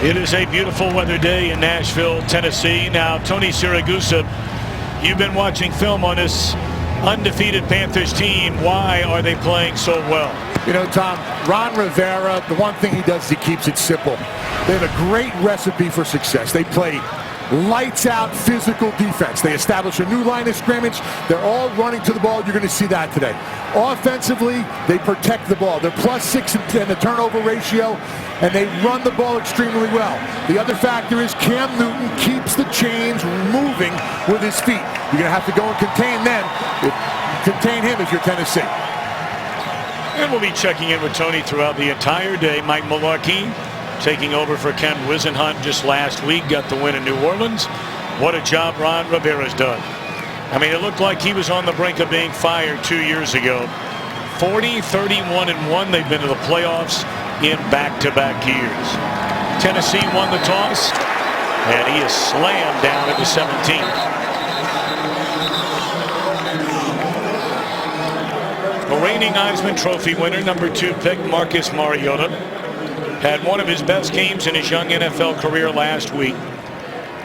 It is a beautiful weather day in Nashville, Tennessee. Now, Tony Siragusa, you've been watching film on this undefeated Panthers team. Why are they playing so well? You know, Tom, Ron Rivera, the one thing he does is he keeps it simple. They have a great recipe for success. They play lights out physical defense. They establish a new line of scrimmage. They're all running to the ball. You're going to see that today. Offensively, they protect the ball. They're +6 in the turnover ratio, and they run the ball extremely well. The other factor is Cam Newton keeps the chains moving with his feet. You're going to have to go and contain them. Contain him if you're Tennessee. And we'll be checking in with Tony throughout the entire day. Mike Mularkey taking over for Ken Wisenhunt just last week, got the win in New Orleans. What a job Ron Rivera's done. I mean, it looked like he was on the brink of being fired 2 years ago. 40, 31, and 1. They've been to the playoffs in back-to-back years. Tennessee won the toss, and he is slammed down at the 17th. The reigning Heisman Trophy winner, #2 pick Marcus Mariota, had one of his best games in his young NFL career last week.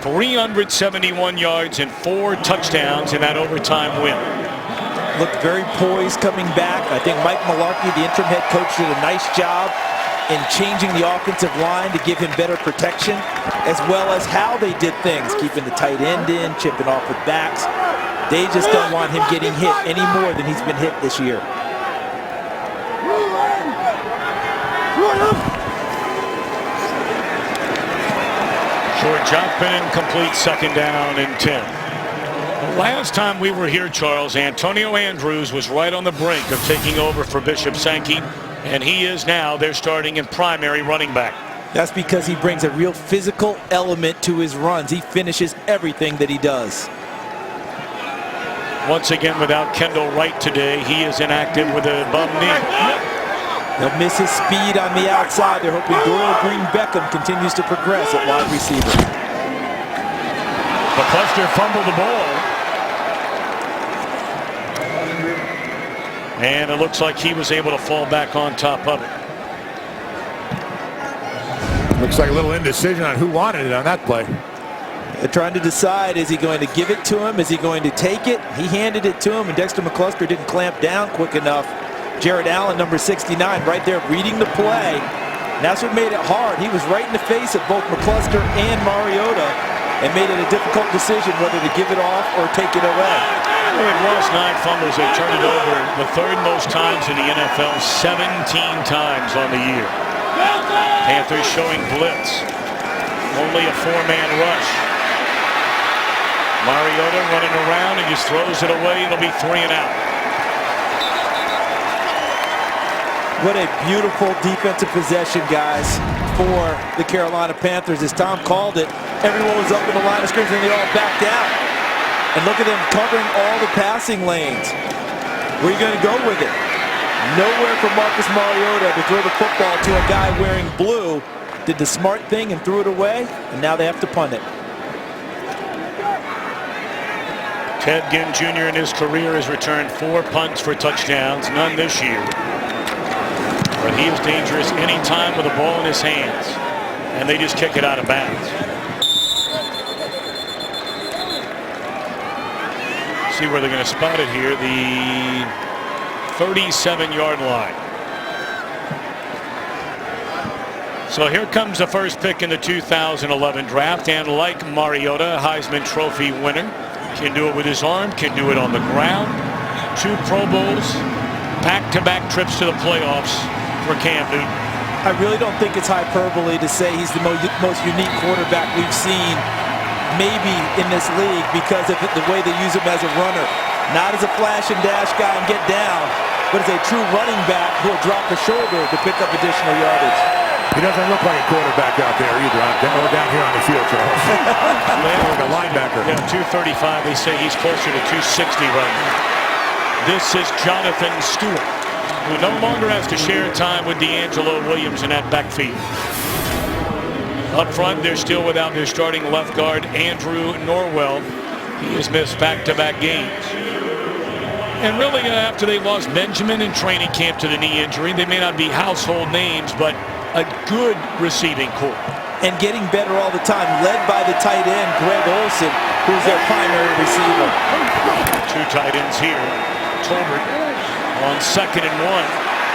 371 yards and 4 touchdowns in that overtime win. Looked very poised coming back. I think Mike Mularkey, the interim head coach, did a nice job in changing the offensive line to give him better protection, as well as how they did things, keeping the tight end in, chipping off with backs. They just don't want him getting hit any more than he's been hit this year. Short jump and complete, 2nd down and 10. Last time we were here, Charles, Antonio Andrews was right on the brink of taking over for Bishop Sankey, and he is now their starting and primary running back. That's because he brings a real physical element to his runs. He finishes everything that he does. Once again, without Kendall Wright today, he is inactive with a bum knee. They'll miss his speed on the outside. They're hoping Dorial Green-Beckham continues to progress at wide receiver. McCluster fumbled the ball. And it looks like he was able to fall back on top of it. Looks like a little indecision on who wanted it on that play. They're trying to decide, is he going to give it to him? Is he going to take it? He handed it to him, and Dexter McCluster didn't clamp down quick enough. Jared Allen, number 69, right there reading the play. And that's what made it hard. He was right in the face of both McCluster and Mariota and made it a difficult decision whether to give it off or take it away. They've lost 9 fumbles. They turned it over the 3rd most times in the NFL, 17 times on the year. Panthers showing blitz. Only a 4-man rush. Mariota running around and just throws it away. It'll be 3 and out. What a beautiful defensive possession, guys, for the Carolina Panthers. As Tom called it, everyone was up in the line of scrimmage and they all backed out. And look at them covering all the passing lanes. Where are you going to go with it? Nowhere for Marcus Mariota to throw the football to a guy wearing blue. Did the smart thing and threw it away, and now they have to punt it. Ted Ginn Jr. in his career has returned 4 punts for touchdowns, none this year. But he is dangerous anytime with a ball in his hands. And they just kick it out of bounds. See where they're going to spot it here. The 37-yard line. So here comes the first pick in the 2011 draft. And like Mariota, Heisman Trophy winner, can do it with his arm, can do it on the ground. 2 Pro Bowls, back-to-back trips to the playoffs for Cam Newton. I really don't think it's hyperbole to say he's the most unique quarterback we've seen maybe in this league because of the way they use him as a runner. Not as a flash and dash guy and get down, but as a true running back who will drop the shoulder to pick up additional yardage. He doesn't look like a quarterback out there either, or down here on the field, Charles. Like a linebacker. Yeah, 235. They say he's closer to 260 right now. This is Jonathan Stewart, who no longer has to share time with D'Angelo Williams in that backfield. Up front, they're still without their starting left guard, Andrew Norwell. He has missed back-to-back games. And really, after they lost Benjamin in training camp to the knee injury, they may not be household names, but a good receiving corps. and getting better all the time, led by the tight end, Greg Olsen, who's their primary receiver. Two tight ends here. Tolbert on 2nd and 1.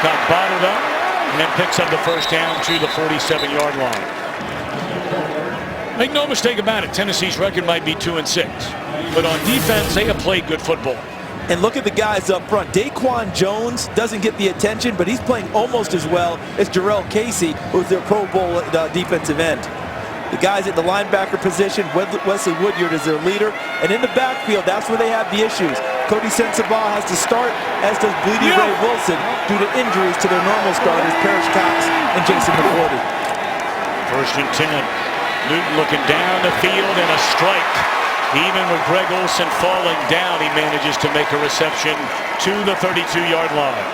Got bottled up and then picks up the first down to the 47-yard line. Make no mistake about it, Tennessee's record might be 2-6. But on defense, they have played good football. And look at the guys up front. Daquan Jones doesn't get the attention, but he's playing almost as well as Jarrell Casey, who's their Pro Bowl defensive end. The guys at the linebacker position, Wesley Woodyard is their leader. And in the backfield, that's where they have the issues. Cody Sensabaugh has to start, as does Bleedy Ray Wilson, due to injuries to their normal starters, Parrish Cox and Jason McCourty. 1st and 10. Newton looking down the field and a strike. Even with Greg Olsen falling down, he manages to make a reception to the 32-yard line.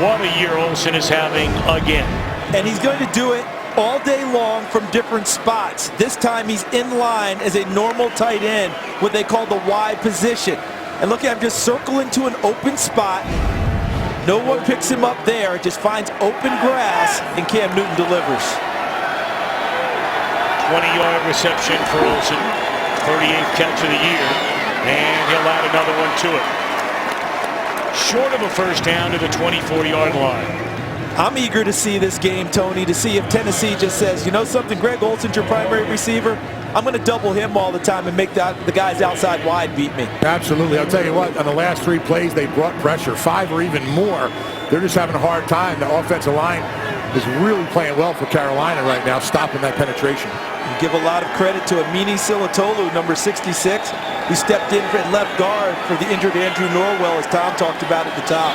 What a year Olsen is having again. And he's going to do it all day long from different spots. This time he's in line as a normal tight end, what they call the Y position. And look at him just circle into an open spot. No one picks him up there. It just finds open grass, and Cam Newton delivers. 20-yard reception for Olsen. 38th catch of the year, and he'll add another one to it. Short of a first down to the 24-yard line. I'm eager to see this game, Tony, to see if Tennessee just says, you know something, Greg Olsen's your primary receiver. I'm going to double him all the time and make the guys outside wide beat me. Absolutely. I'll tell you what, on the last 3 plays, they brought pressure, 5 or even more. They're just having a hard time. The offensive line is really playing well for Carolina right now, stopping that penetration. You give a lot of credit to Amini Silatolu, number 66, who stepped in at left guard for the injured Andrew Norwell, as Tom talked about at the top.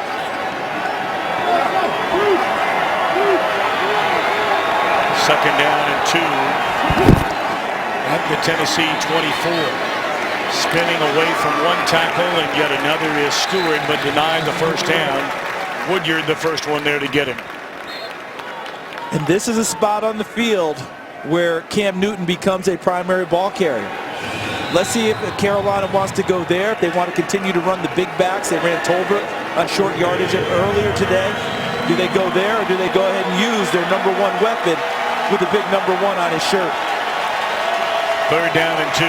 Second down and 2 at the Tennessee 24. Spinning away from one tackle, and yet another is Stewart, but denied the first down. Woodyard the first one there to get him. And this is a spot on the field where Cam Newton becomes a primary ball carrier. Let's see if Carolina wants to go there, if they want to continue to run the big backs. They ran Tolbert on short yardage earlier today. Do they go there, or do they go ahead and use their number 1 weapon with the big number 1 on his shirt? 3rd down and 2.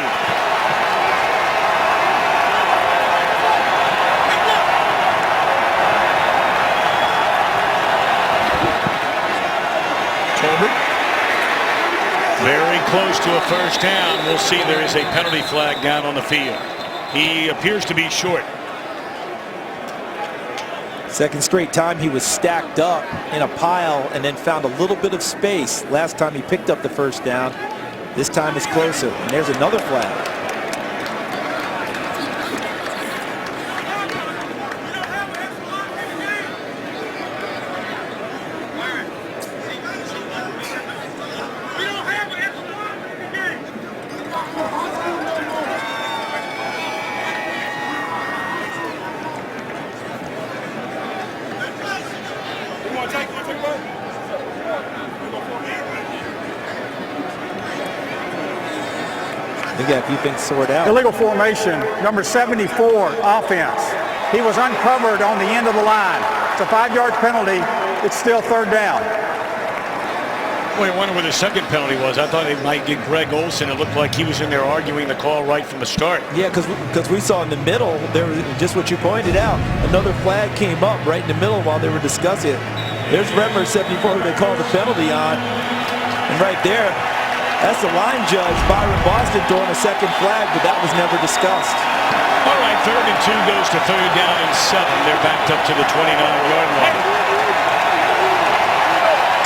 Very close to a first down. We'll see. There is a penalty flag down on the field. He appears to be short. Second straight time he was stacked up in a pile and then found a little bit of space. Last time he picked up the first down. This time it's closer. And there's another flag. We got a few things sorted out. Illegal formation, number 74, offense. He was uncovered on the end of the line. It's a 5-yard penalty. It's still 3rd down. Well, I wonder where the second penalty was. I thought they might get Greg Olsen. It looked like he was in there arguing the call right from the start. Yeah, because we saw in the middle, there was just what you pointed out. Another flag came up right in the middle while they were discussing it. There's Redmer 74 who they called the penalty on. And right there, that's the line judge, Byron Boston, throwing a second flag, but that was never discussed. All right, 3rd and 2 goes to 3rd down and 7. They're backed up to the 29-yard line.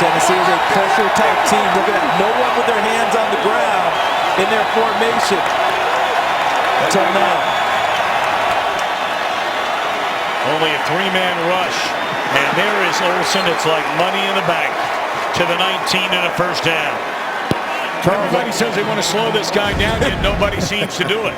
Tennessee is a pressure-type team. Look at that. No one with their hands on the ground in their formation until now. Only a 3-man rush. And there is Olsen. It's like money in the bank to the 19 and a first down. Everybody says they want to slow this guy down, yet nobody seems to do it.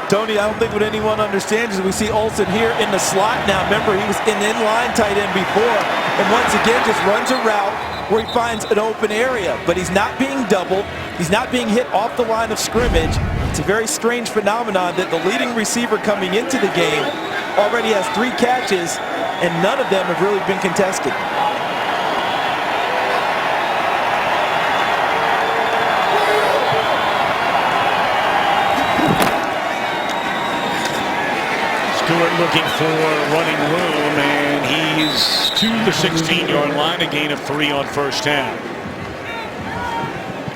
Tony, I don't think what anyone understands is we see Olsen here in the slot now. Remember, he was an in-line tight end before. And once again, just runs a route where he finds an open area. But he's not being doubled. He's not being hit off the line of scrimmage. It's a very strange phenomenon that the leading receiver coming into the game already has 3 catches, and none of them have really been contested. looking for running room, and he's to the 16-yard line, a gain of 3 on first down.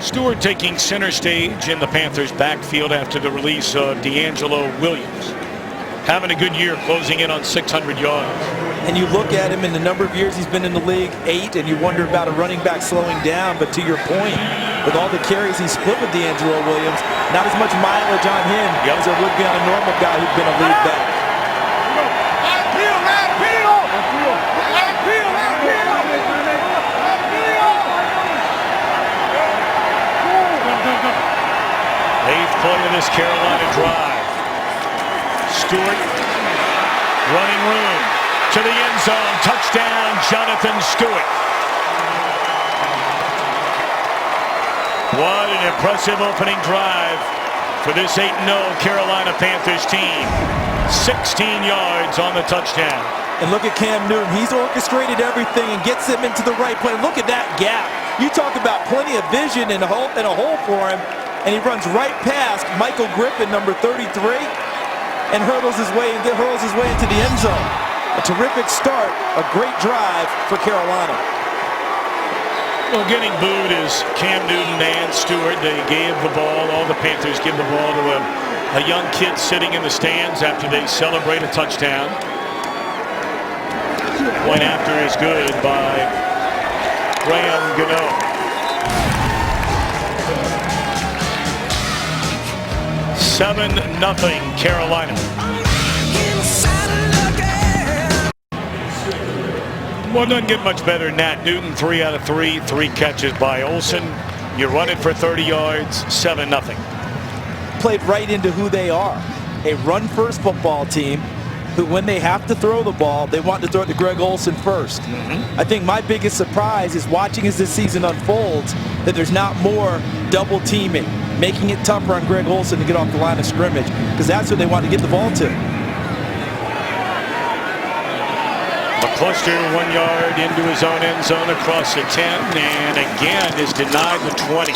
Stewart taking center stage in the Panthers backfield after the release of D'Angelo Williams. Having a good year, closing in on 600 yards. And you look at him in the number of years he's been in the league, 8, and you wonder about a running back slowing down. But to your point, with all the carries he split with D'Angelo Williams, not as much mileage on him as there would be on a normal guy who's been a lead back. Eighth play of this Carolina drive. Stewart, running room to the end zone. Touchdown, Jonathan Stewart. What an impressive opening drive for this 8-0 Carolina Panthers team. 16 yards on the touchdown. And look at Cam Newton. He's orchestrated everything and gets them into the right play. Look at that gap. You talk about plenty of vision and a hole for him. And he runs right past Michael Griffin, number 33, and hurls his way into the end zone. A terrific start, a great drive for Carolina. Well, getting booed is Cam Newton and Stewart. They gave the ball, all the Panthers give the ball to a young kid sitting in the stands after they celebrate a touchdown. Point after is good by Graham Gano. 7-0 Carolina. Well, it doesn't get much better than that. Newton 3 out of 3, 3 catches by Olsen. You run it for 30 yards, 7-0. Played right into who they are. A run-first football team who, when they have to throw the ball, they want to throw it to Greg Olsen first. I think my biggest surprise is watching as this season unfolds that there's not more double teaming, making it tougher on Greg Olsen to get off the line of scrimmage, because that's what they want to get the ball to. McCluster 1 yard into his own end zone across the 10, and again is denied the 20.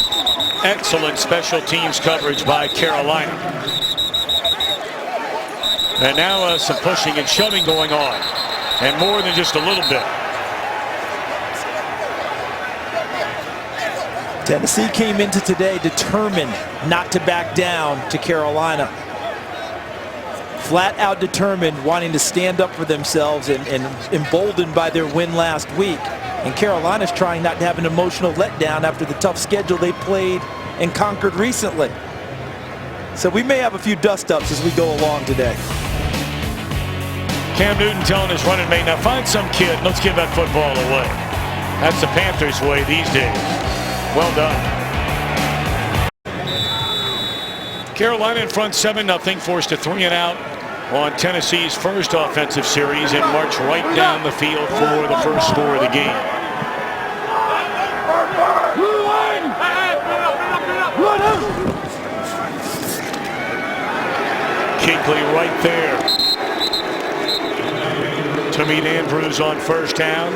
Excellent special teams coverage by Carolina. And now some pushing and shoving going on, and more than just a little bit. Tennessee came into today determined not to back down to Carolina. Flat out determined, wanting to stand up for themselves and emboldened by their win last week. And Carolina's trying not to have an emotional letdown after the tough schedule they played and conquered recently. So we may have a few dust-ups as we go along today. Cam Newton telling his running mate, now find some kid, let's give that football away. That's the Panthers' way these days. Well done. Carolina in front 7-0, forced a 3-and-out on Tennessee's first offensive series and march right down the field for the first score of the game. Kuechly right there to meet Andrews on first down.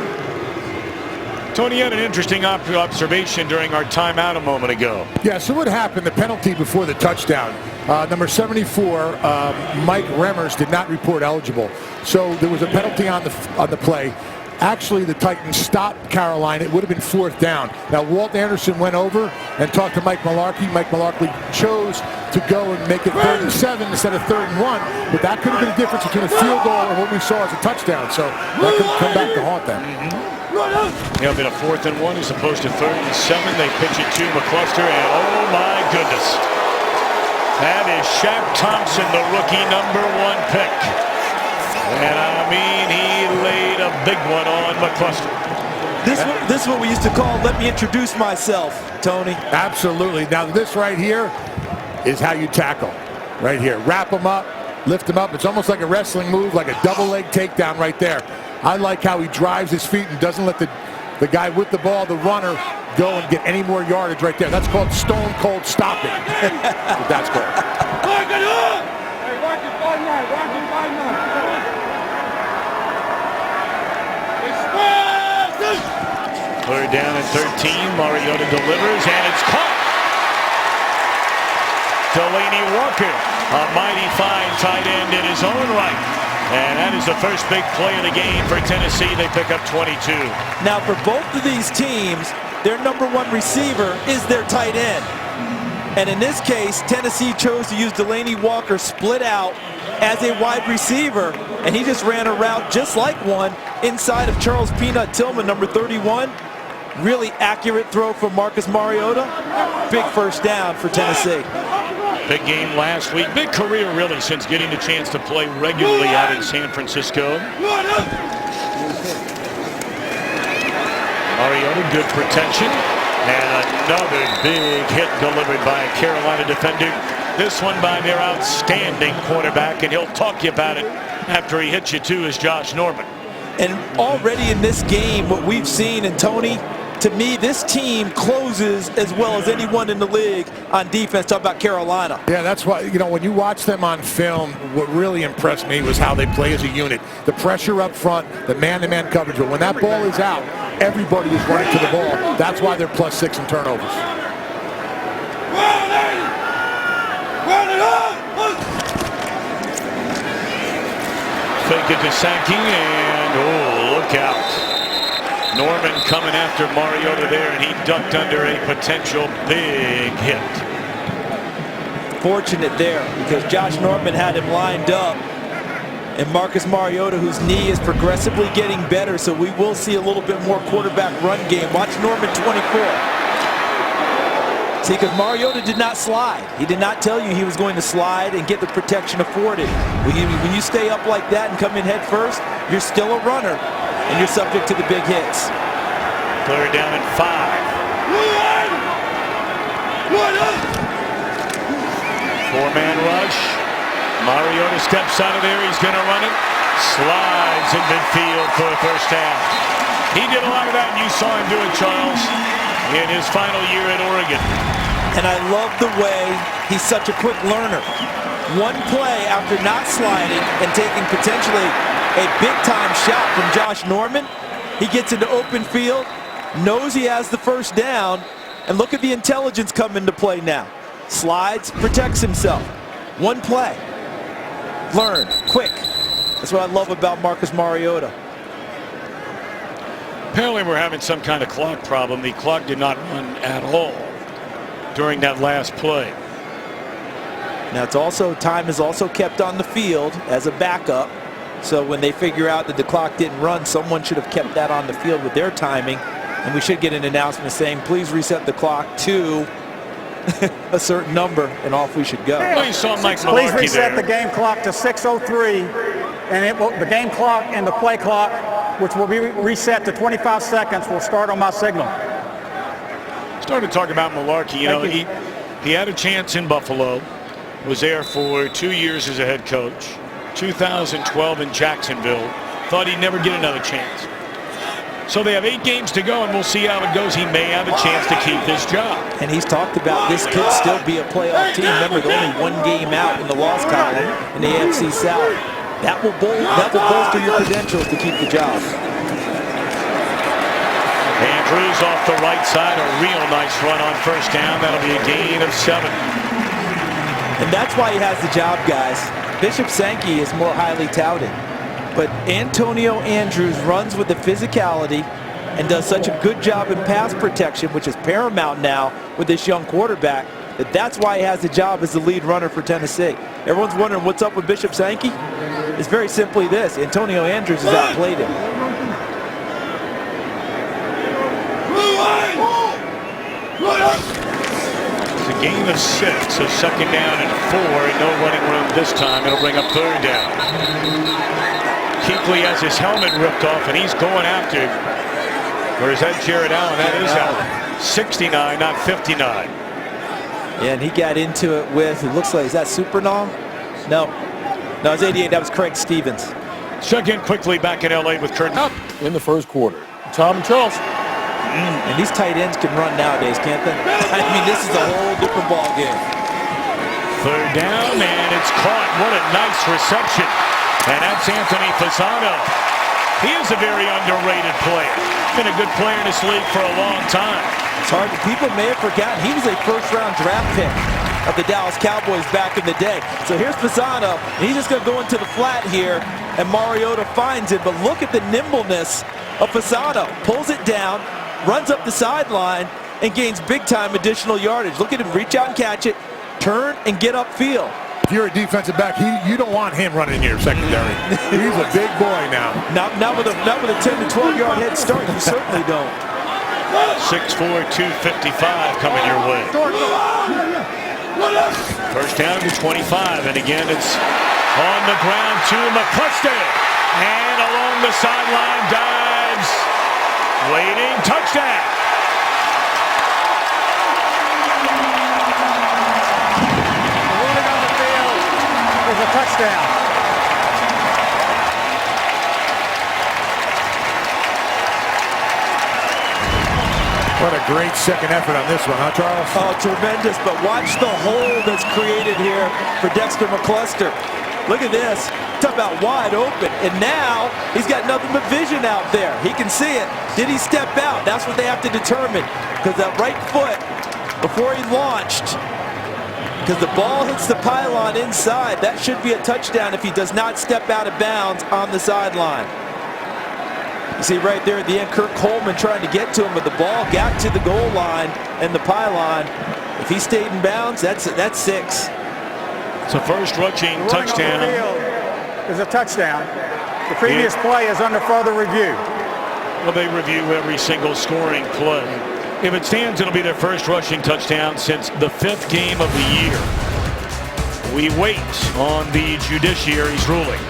Tony had an interesting observation during our timeout a moment ago. Yeah, so what happened, the penalty before the touchdown, number 74, Mike Remmers, did not report eligible. So there was a penalty on the play. Actually, the Titans stopped Carolina. It would have been 4th down. Now, Walt Anderson went over and talked to Mike Mularkey. Mike Mularkey chose to go and make it 3rd and 7 instead of 3rd and 1. But that could have been the difference between a field goal and what we saw as a touchdown. So that could come back to haunt them. Yeah, been a 4th and 1 as opposed to 3rd and 7. They pitch it to McCluster, and oh my goodness. That is Shaq Thompson, the rookie #1 pick. And I mean, he laid a big one on McCluster. This is what we used to call, let me introduce myself, Tony. Absolutely. Now this right here is how you tackle. Right here. Wrap him up, lift him up. It's almost like a wrestling move, like a double leg takedown right there. I like how he drives his feet and doesn't let the guy with the ball, the runner, go and get any more yardage right there. That's called stone cold stopping. That's called. Third down and 13. Mariota delivers, and it's caught. Delaney Walker, a mighty fine tight end in his own right. And that is the first big play of the game for Tennessee. They pick up 22. Now, for both of these teams, their number one receiver is their tight end. And in this case, Tennessee chose to use Delanie Walker split out as a wide receiver, and he just ran a route just like one inside of Charles Peanut Tillman, number 31. Really accurate throw from Marcus Mariota. Big first down for Tennessee. Big game last week. Big career, really, since getting the chance to play regularly out in San Francisco. Mariota, good protection. And another big hit delivered by a Carolina defender. This one by their outstanding quarterback, and he'll talk you about it after he hits you too, is Josh Norman. And already in this game, what we've seen, and Tony, to me, this team closes as well as anyone in the league on defense. Talk about Carolina. Yeah, that's why, you know, when you watch them on film, what really impressed me was how they play as a unit. The pressure up front, the man-to-man coverage. But when that ball is out, everybody is running to the ball. That's why they're +6 in turnovers. Fake it to Sankey, and oh, look out. Norman coming after Mariota there, and he ducked under a potential big hit. Fortunate there, because Josh Norman had him lined up, and Marcus Mariota, whose knee is progressively getting better, so we will see a little bit more quarterback run game. Watch Norman 24. See, because Mariota did not slide. He did not tell you he was going to slide and get the protection afforded. When you stay up like that and come in head first, you're still a runner, and you're subject to the big hits. Third down and 5. Four-man rush. Mariota steps out of there. He's going to run it. Slides in midfield for a first down. He did a lot of that, and you saw him do it, Charles, in his final year at Oregon. And I love the way he's such a quick learner. One play after not sliding and taking potentially a big-time shot from Josh Norman, he gets into open field, knows he has the first down, and look at the intelligence come into play now. Slides, protects himself. One play. Learn, quick. That's what I love about Marcus Mariota. Apparently we're having some kind of clock problem. The clock did not run at all during that last play. Now it's also, time is also kept on the field as a backup. So when they figure out that the clock didn't run, someone should have kept that on the field with their timing. And we should get an announcement saying, please reset the clock to a certain number, and off we should go. Well, you saw Mike Please Malarkey reset there. the game clock to 6:03, and it will, the game clock and the play clock, which will be reset to 25 seconds, will start on my signal. Started talking about Malarkey. You know, he had a chance in Buffalo, was there for 2 years as a head coach, 2012 in Jacksonville, thought he'd never get another chance. So they have 8 games to go, and we'll see how it goes. He may have a chance to keep this job. And he's talked about this could still be a playoff team. Remember, they're only 1 game out in the loss column in the AFC South. That will bolster your credentials to keep the job. Andrews off the right side, a real nice run on first down. That'll be a gain of 7. And that's why he has the job, guys. Bishop Sankey is more highly touted. But Antonio Andrews runs with the physicality and does such a good job in pass protection, which is paramount now with this young quarterback, that's why he has the job as the lead runner for Tennessee. Everyone's wondering what's up with Bishop Sankey? It's very simply this. Antonio Andrews has outplayed him. It's a gain of 6, so second down and 4, and no running room this time. It'll bring up third down. Kuechly has his helmet ripped off, and he's going after, or is that Jared Allen? That is Allen. 69, not 59. Yeah, and he got into it with, it looks like, is that Supernall? No, it's 88. That was Craig Stevens. Check in quickly back in L.A. with Kurt. Up in the first quarter. Tom and Charles. And these tight ends can run nowadays, can't they? I mean, this is a whole different ball game. Third down, and it's caught. What a nice reception. And that's Anthony Fasano. He is a very underrated player. Been a good player in this league for a long time. It's hard. People may have forgotten he was a first-round draft pick of the Dallas Cowboys back in the day. So here's Fasano. He's just going to go into the flat here and Mariota finds it. But look at the nimbleness of Fasano. Pulls it down, runs up the sideline, and gains big-time additional yardage. Look at him reach out and catch it, turn and get upfield. If you're a defensive back, you don't want him running in your secondary. He's a big boy now. Not with a 10 to 12 yard head start. You certainly don't. 6'4", 255 coming your way. First down to 25, and again it's on the ground to McCluster, and along the sideline dives, waiting, touchdown. Is a touchdown. What a great second effort on this one, huh, Charles? Oh, tremendous, but watch the hole that's created here for Dexter McCluster. Look at this. Talk about wide open, and now he's got nothing but vision out there. He can see it. Did he step out? That's what they have to determine, because that right foot, before he launched, because the ball hits the pylon inside, that should be a touchdown if he does not step out of bounds on the sideline. You see right there at the end, Kirk Coleman trying to get to him, but the ball got to the goal line and the pylon. If he stayed in bounds, that's 6. It's a first rushing touchdown. The field is a touchdown. The previous play is under further review. Well, they review every single scoring play. If it stands, it'll be their first rushing touchdown since the 5th game of the year. We wait on the judiciary's ruling.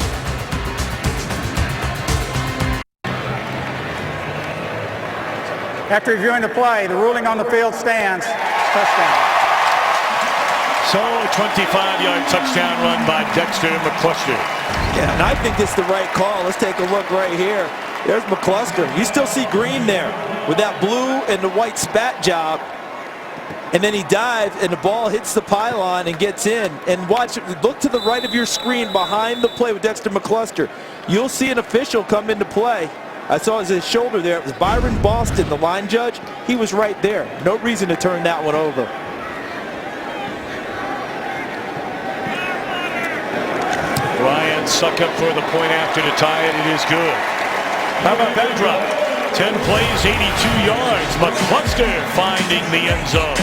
After reviewing the play, the ruling on the field stands. Touchdown. So a 25-yard touchdown run by Dexter McCluster. Yeah, and I think this is the right call. Let's take a look right here. There's McCluster. You still see green there with that blue and the white spat job. And then he dives and the ball hits the pylon and gets in. And watch, look to the right of your screen behind the play with Dexter McCluster. You'll see an official come into play. I saw his shoulder there. It was Byron Boston, the line judge. He was right there. No reason to turn that one over. Ryan Suckup for the point after to tie it. It is good. How about that drop? 10 plays, 82 yards. McCluster finding the end zone.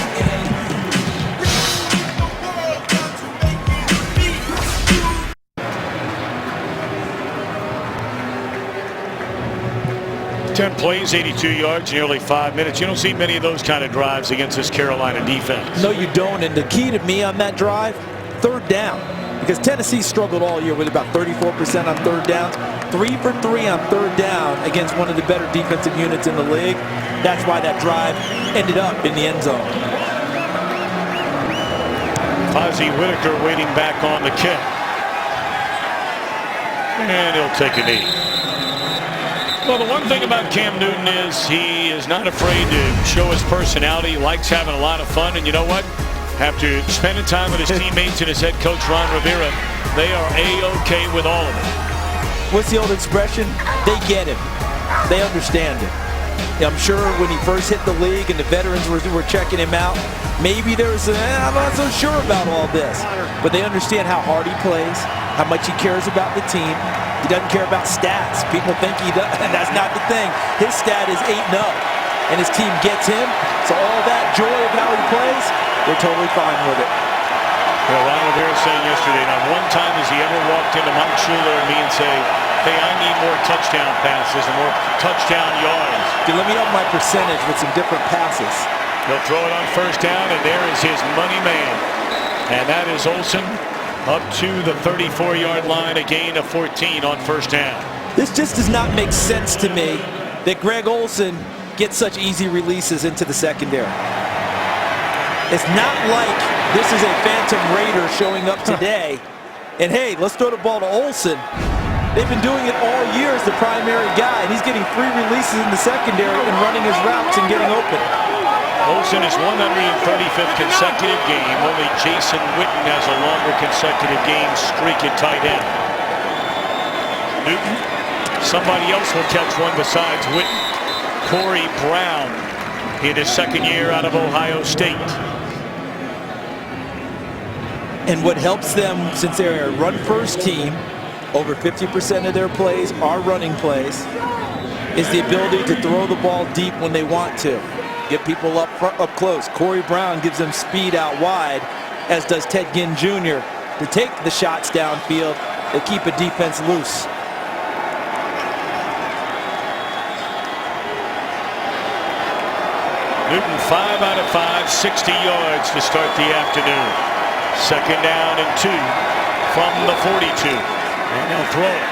Ten plays, 82 yards, nearly 5 minutes. You don't see many of those kind of drives against this Carolina defense. No, you don't. And the key to me on that drive, third down. Because Tennessee struggled all year with about 34% on third downs. 3 for 3 on third down against one of the better defensive units in the league. That's why that drive ended up in the end zone. Ozzie Whitaker waiting back on the kick. And he'll take a knee. Well, the one thing about Cam Newton is he is not afraid to show his personality. He likes having a lot of fun. And you know what? After spending time with his teammates and his head coach, Ron Rivera, they are A-OK with all of it. What's the old expression? They get him. They understand it. I'm sure when he first hit the league and the veterans were checking him out, maybe there was I'm not so sure about all this. But they understand how hard he plays, how much he cares about the team. He doesn't care about stats. People think he does, and that's not the thing. His stat is 8-0, and his team gets him. So all that joy of how he plays, they're totally fine with it. Well, Ron Rivera saying yesterday, not one time has he ever walked into Mike Schuler and me and say, hey, I need more touchdown passes and more touchdown yards. Dude, let me up my percentage with some different passes. He'll throw it on first down, and there is his money man. And that is Olsen up to the 34-yard line, a gain of 14 on first down. This just does not make sense to me that Greg Olsen gets such easy releases into the secondary. It's not like this is a Phantom Raider showing up today, and hey, let's throw the ball to Olsen. They've been doing it all year as the primary guy, and he's getting 3 releases in the secondary and running his routes and getting open. Olsen is 135th consecutive game. Only Jason Witten has a longer consecutive game streak at tight end. Newton, somebody else will catch one besides Witten. Corey Brown in his second year out of Ohio State. And what helps them, since they're a run-first team, over 50% of their plays are running plays, is the ability to throw the ball deep when they want to. Get people up close. Corey Brown gives them speed out wide, as does Ted Ginn Jr. to take the shots downfield. They keep a defense loose. Newton 5 out of 5, 60 yards to start the afternoon. Second down and 2 from the 42. And they'll throw it.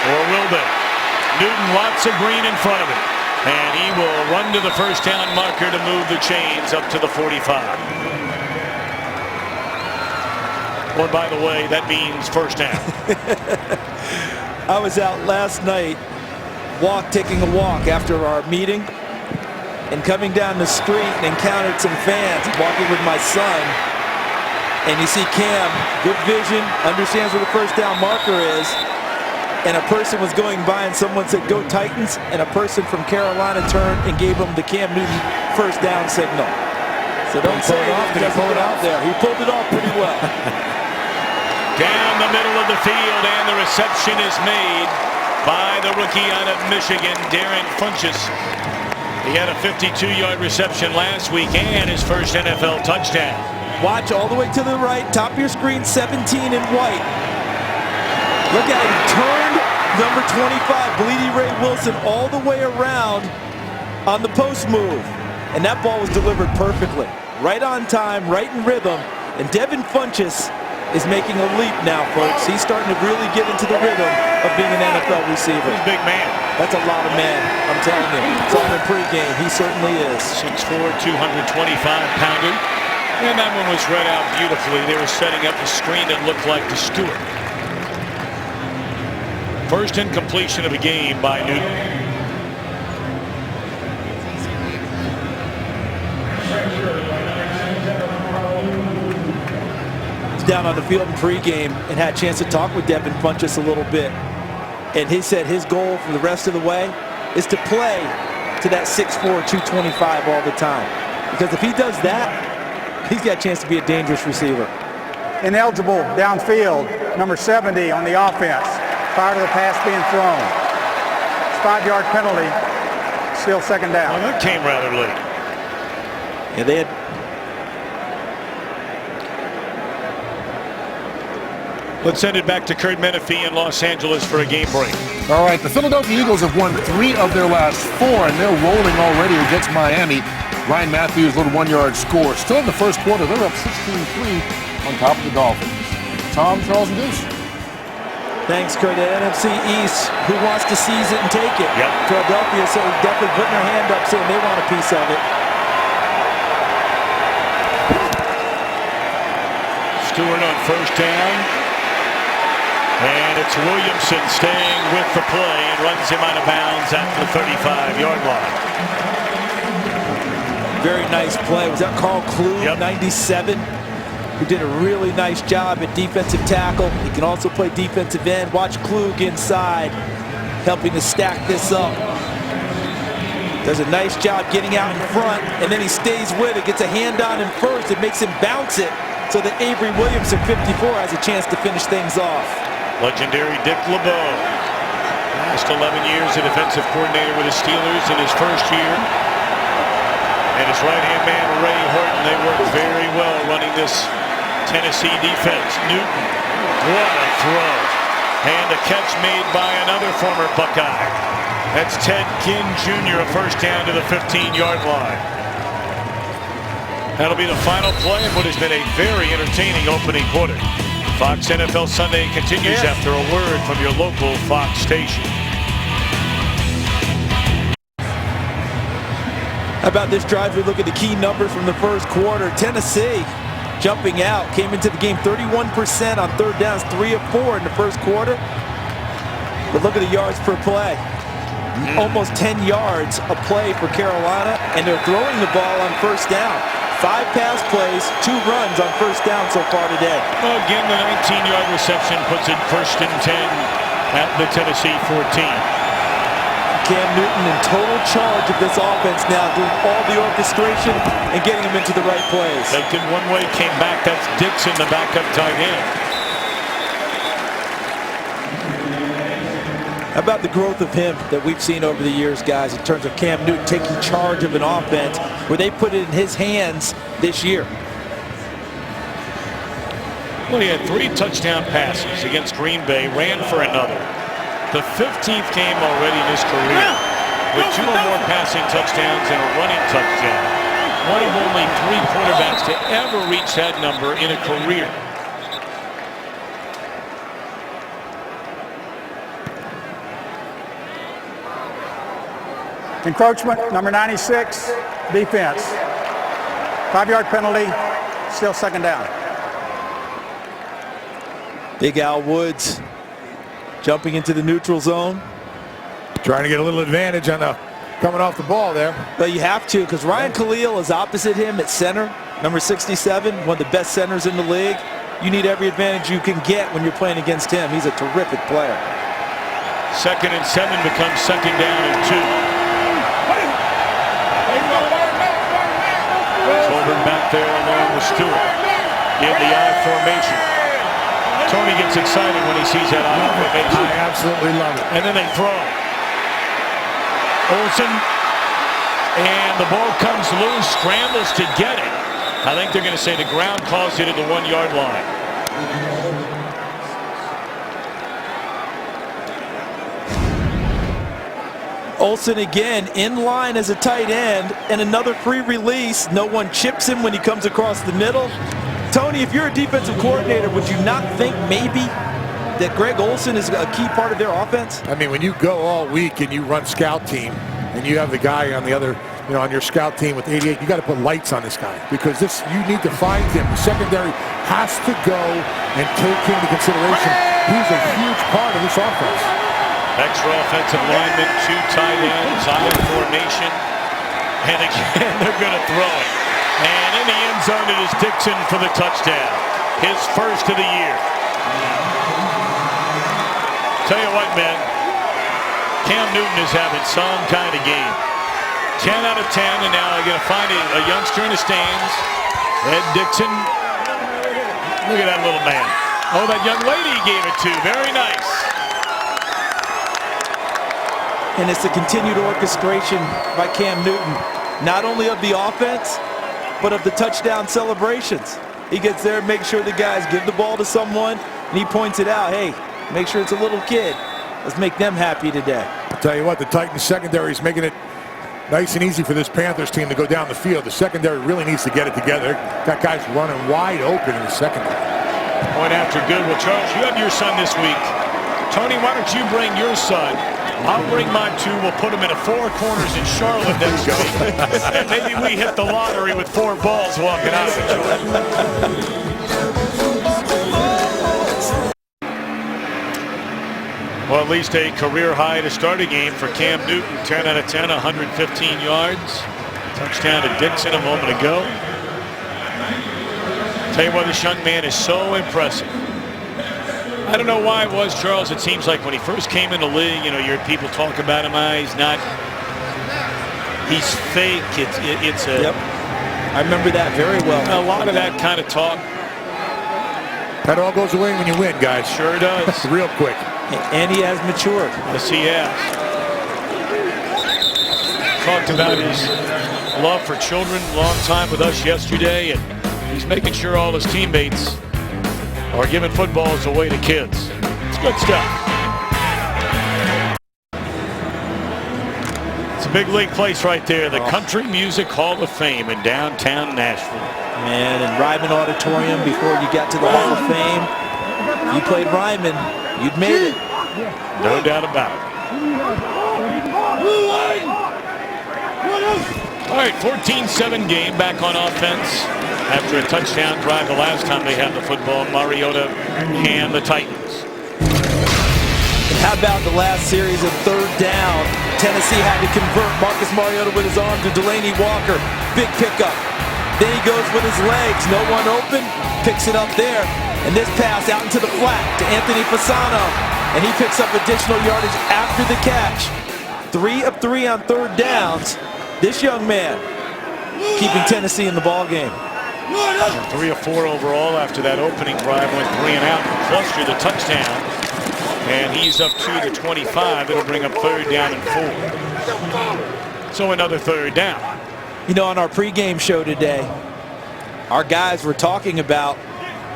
Or will they? Newton, lots of green in front of him. And he will run to the first down marker to move the chains up to the 45. Or, by the way, that means first down. I was out last night taking a walk after our meeting, and coming down the street and encountered some fans walking with my son. And you see Cam, good vision, understands where the first down marker is. And a person was going by and someone said, "Go Titans." And a person from Carolina turned and gave him the Cam Newton first down signal. So don't say he doesn't pull it out there. He pulled it off pretty well. Down the middle of the field, and the reception is made by the rookie out of Michigan, Darren Funchess. He had a 52-yard reception last week and his first NFL touchdown. Watch all the way to the right, top of your screen, 17 in white. Look at him, turned number 25, Bleedy Ray Wilson, all the way around on the post move. And that ball was delivered perfectly. Right on time, right in rhythm. And Devin Funchess is making a leap now, folks. He's starting to really get into the rhythm of being an NFL receiver. He's a big man. That's a lot of man, I'm telling you. Saw him in pregame. He certainly is. 6'4", 225-pounder. And that one was read out beautifully. They were setting up a screen that looked like the Stewart. First incompletion of the game by Newton. Down on the field in pregame and had a chance to talk with Devin Funchess a little bit. And he said his goal for the rest of the way is to play to that 6'4", 225 all the time. Because if he does that, he's got a chance to be a dangerous receiver. Ineligible downfield, number 70 on the offense, prior to the pass being thrown. 5-yard penalty, still second down. Well, that came rather late. Yeah, they had. Let's send it back to Kurt Menefee in Los Angeles for a game break. All right, the Philadelphia Eagles have won 3 of their last 4, and they're rolling already against Miami. Ryan Matthews, little 1-yard score. Still in the first quarter, they're up 16-3 on top of the Dolphins. Tom, Charles, and Deuce. Thanks, Kurt. At NFC East, who wants to seize it and take it? Yep. Philadelphia, so definitely putting their hand up saying they want a piece of it. Stewart on first down. And it's Williamson staying with the play and runs him out of bounds at the 35-yard line. Very nice play. Was that Carl Klug, Yep. 97, who did a really nice job at defensive tackle. He can also play defensive end. Watch Klug inside, helping to stack this up. Does a nice job getting out in front, and then he stays with it, gets a hand on him first. It makes him bounce it so that Avery Williamson, 54, has a chance to finish things off. Legendary Dick LeBeau. Last 11 years a defensive coordinator with the Steelers in his first year. And his right-hand man, Ray Horton, they work very well running this Tennessee defense. Newton, what a throw. And a catch made by another former Buckeye. That's Ted Ginn Jr., a first down to the 15-yard line. That'll be the final play in what has been a very entertaining opening quarter. Fox NFL Sunday continues after a word from your local Fox station. How about this drive? We look at the key numbers from the first quarter. Tennessee jumping out, came into the game 31% on third downs, 3 of 4 in the first quarter. But look at the yards per play. Almost 10 yards a play for Carolina, and they're throwing the ball on first down. 5 pass plays, 2 runs on first down so far today. Well, again, the 19-yard reception puts it first and 10 at the Tennessee 14. Cam Newton in total charge of this offense now, doing all the orchestration and getting them into the right place. Taken one way, came back. That's Dixon, the backup tight end. How about the growth of him that we've seen over the years, guys, in terms of Cam Newton taking charge of an offense where they put it in his hands this year? Well, he had 3 touchdown passes against Green Bay, ran for another. The 15th game already in his career, with 2 or more passing touchdowns and a running touchdown. One of only 3 quarterbacks to ever reach that number in a career. Encroachment, number 96, defense. 5-yard penalty, still second down. Big Al Woods jumping into the neutral zone. Trying to get a little advantage on the coming off the ball there. But you have to, because Ryan Khalil is opposite him at center, number 67, one of the best centers in the league. You need every advantage you can get when you're playing against him. He's a terrific player. 2nd and 7 becomes 2nd down and 2. Colbert back there along with Stewart in the I formation. Tony gets excited when he sees that I formation. I absolutely love it. And then they throw. Olsen, and the ball comes loose, scrambles to get it. I think they're going to say the ground caused it at the 1-yard line. Olsen again in line as a tight end, and another free release. No one chips him when he comes across the middle. Tony, if you're a defensive coordinator, would you not think maybe that Greg Olsen is a key part of their offense? I mean, when you go all week and you run scout team and you have the guy on the other, on your scout team with 88, you got to put lights on this guy, because you need to find him. The secondary has to go and take him into consideration. He's a huge part of this offense. Extra offensive lineman, 2 tight ends, I formation. And again, they're going to throw it. And in the end zone, it is Dixon for the touchdown. His first of the year. Tell you what, man, Cam Newton is having some kind of game. 10 out of 10, and now they're going to find a youngster in the stands. Ed Dixon. Look at that little man. Oh, that young lady he gave it to. Very nice. And it's the continued orchestration by Cam Newton, not only of the offense, but of the touchdown celebrations. He gets there and makes sure the guys give the ball to someone, and he points it out. Hey, make sure it's a little kid. Let's make them happy today. I'll tell you what, the Titans secondary is making it nice and easy for this Panthers team to go down the field. The secondary really needs to get it together. Got guys running wide open in the secondary. Point after good. Well, Charles, you have your son this week. Tony, why don't you bring your son? I'll bring mine too. We'll put him in a 4 corners in Charlotte next week. And maybe we hit the lottery with 4 balls walking out of it. Well, at least a career high to start a game for Cam Newton. 10 out of 10, 115 yards. Touchdown to Dixon a moment ago. Tell you what, this young man is so impressive. I don't know why it was, Charles. It seems like when he first came in the league, you hear people talk about him. He's fake. It's a. Yep. I remember that very well. A lot of that kind of talk. That all goes away when you win, guys. Sure does. Real quick. And he has matured. Yes, he has. Talked about his love for children a long time with us yesterday, and he's making sure all his teammates are giving footballs away to kids. It's good stuff. It's a big league place right there, the Country Music Hall of Fame in downtown Nashville. Man, in Ryman Auditorium, before you got to the Hall of Fame, you played Ryman, you'd made it. No doubt about it. All right, 14-7 game, back on offense after a touchdown drive the last time they had the football. Mariota and the Titans. And how about the last series of 3rd down? Tennessee had to convert. Marcus Mariota with his arm to Delaney Walker. Big pickup. Then he goes with his legs. No one open. Picks it up there. And this pass out into the flat to Anthony Fasano. And he picks up additional yardage after the catch. 3 of 3 on 3rd downs. This young man keeping Tennessee in the ball game. 3 of 4 overall after that opening drive. Went 3 and out. Cluster the touchdown. And he's up to the 25. It'll bring up 3rd down and 4. So another 3rd down. You know, on our pregame show today, our guys were talking about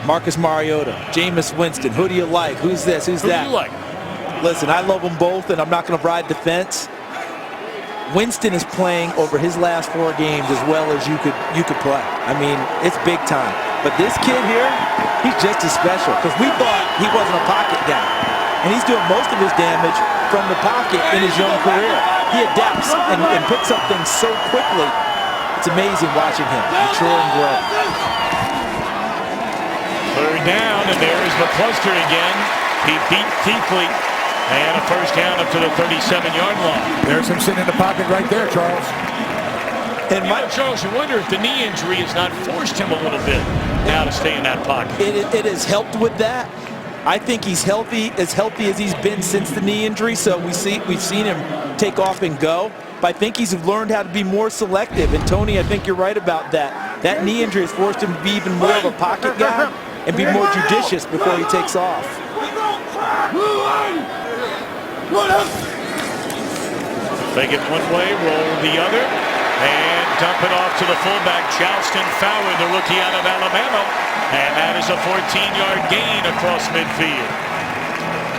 Marcus Mariota, Jameis Winston. Who do you like? Who's this? Who's that? Who do you like? Listen, I love them both, and I'm not going to ride the fence. Winston is playing over his last 4 games as well as you could play. I mean, it's big time. But this kid here, he's just as special because we thought he wasn't a pocket guy. And he's doing most of his damage from the pocket in his young career. He adapts and picks up things so quickly. It's amazing watching him mature and grow. 3rd down, and there's McCluster again. He beat Kuechly, and a 1st down up to the 37-yard line. There's him sitting in the pocket right there, Charles. And Charles, you wonder if the knee injury has not forced him a little bit now to stay in that pocket. It has helped with that. I think he's healthy as he's been since the knee injury, so we've seen him take off and go. But I think he's learned how to be more selective. And Tony, I think you're right about that. That knee injury has forced him to be even more of a pocket guy and be more judicious before he takes off. Fake it one way, roll the other, and dump it off to the fullback, Charleston Fowler, the rookie out of Alabama. And that is a 14-yard gain across midfield.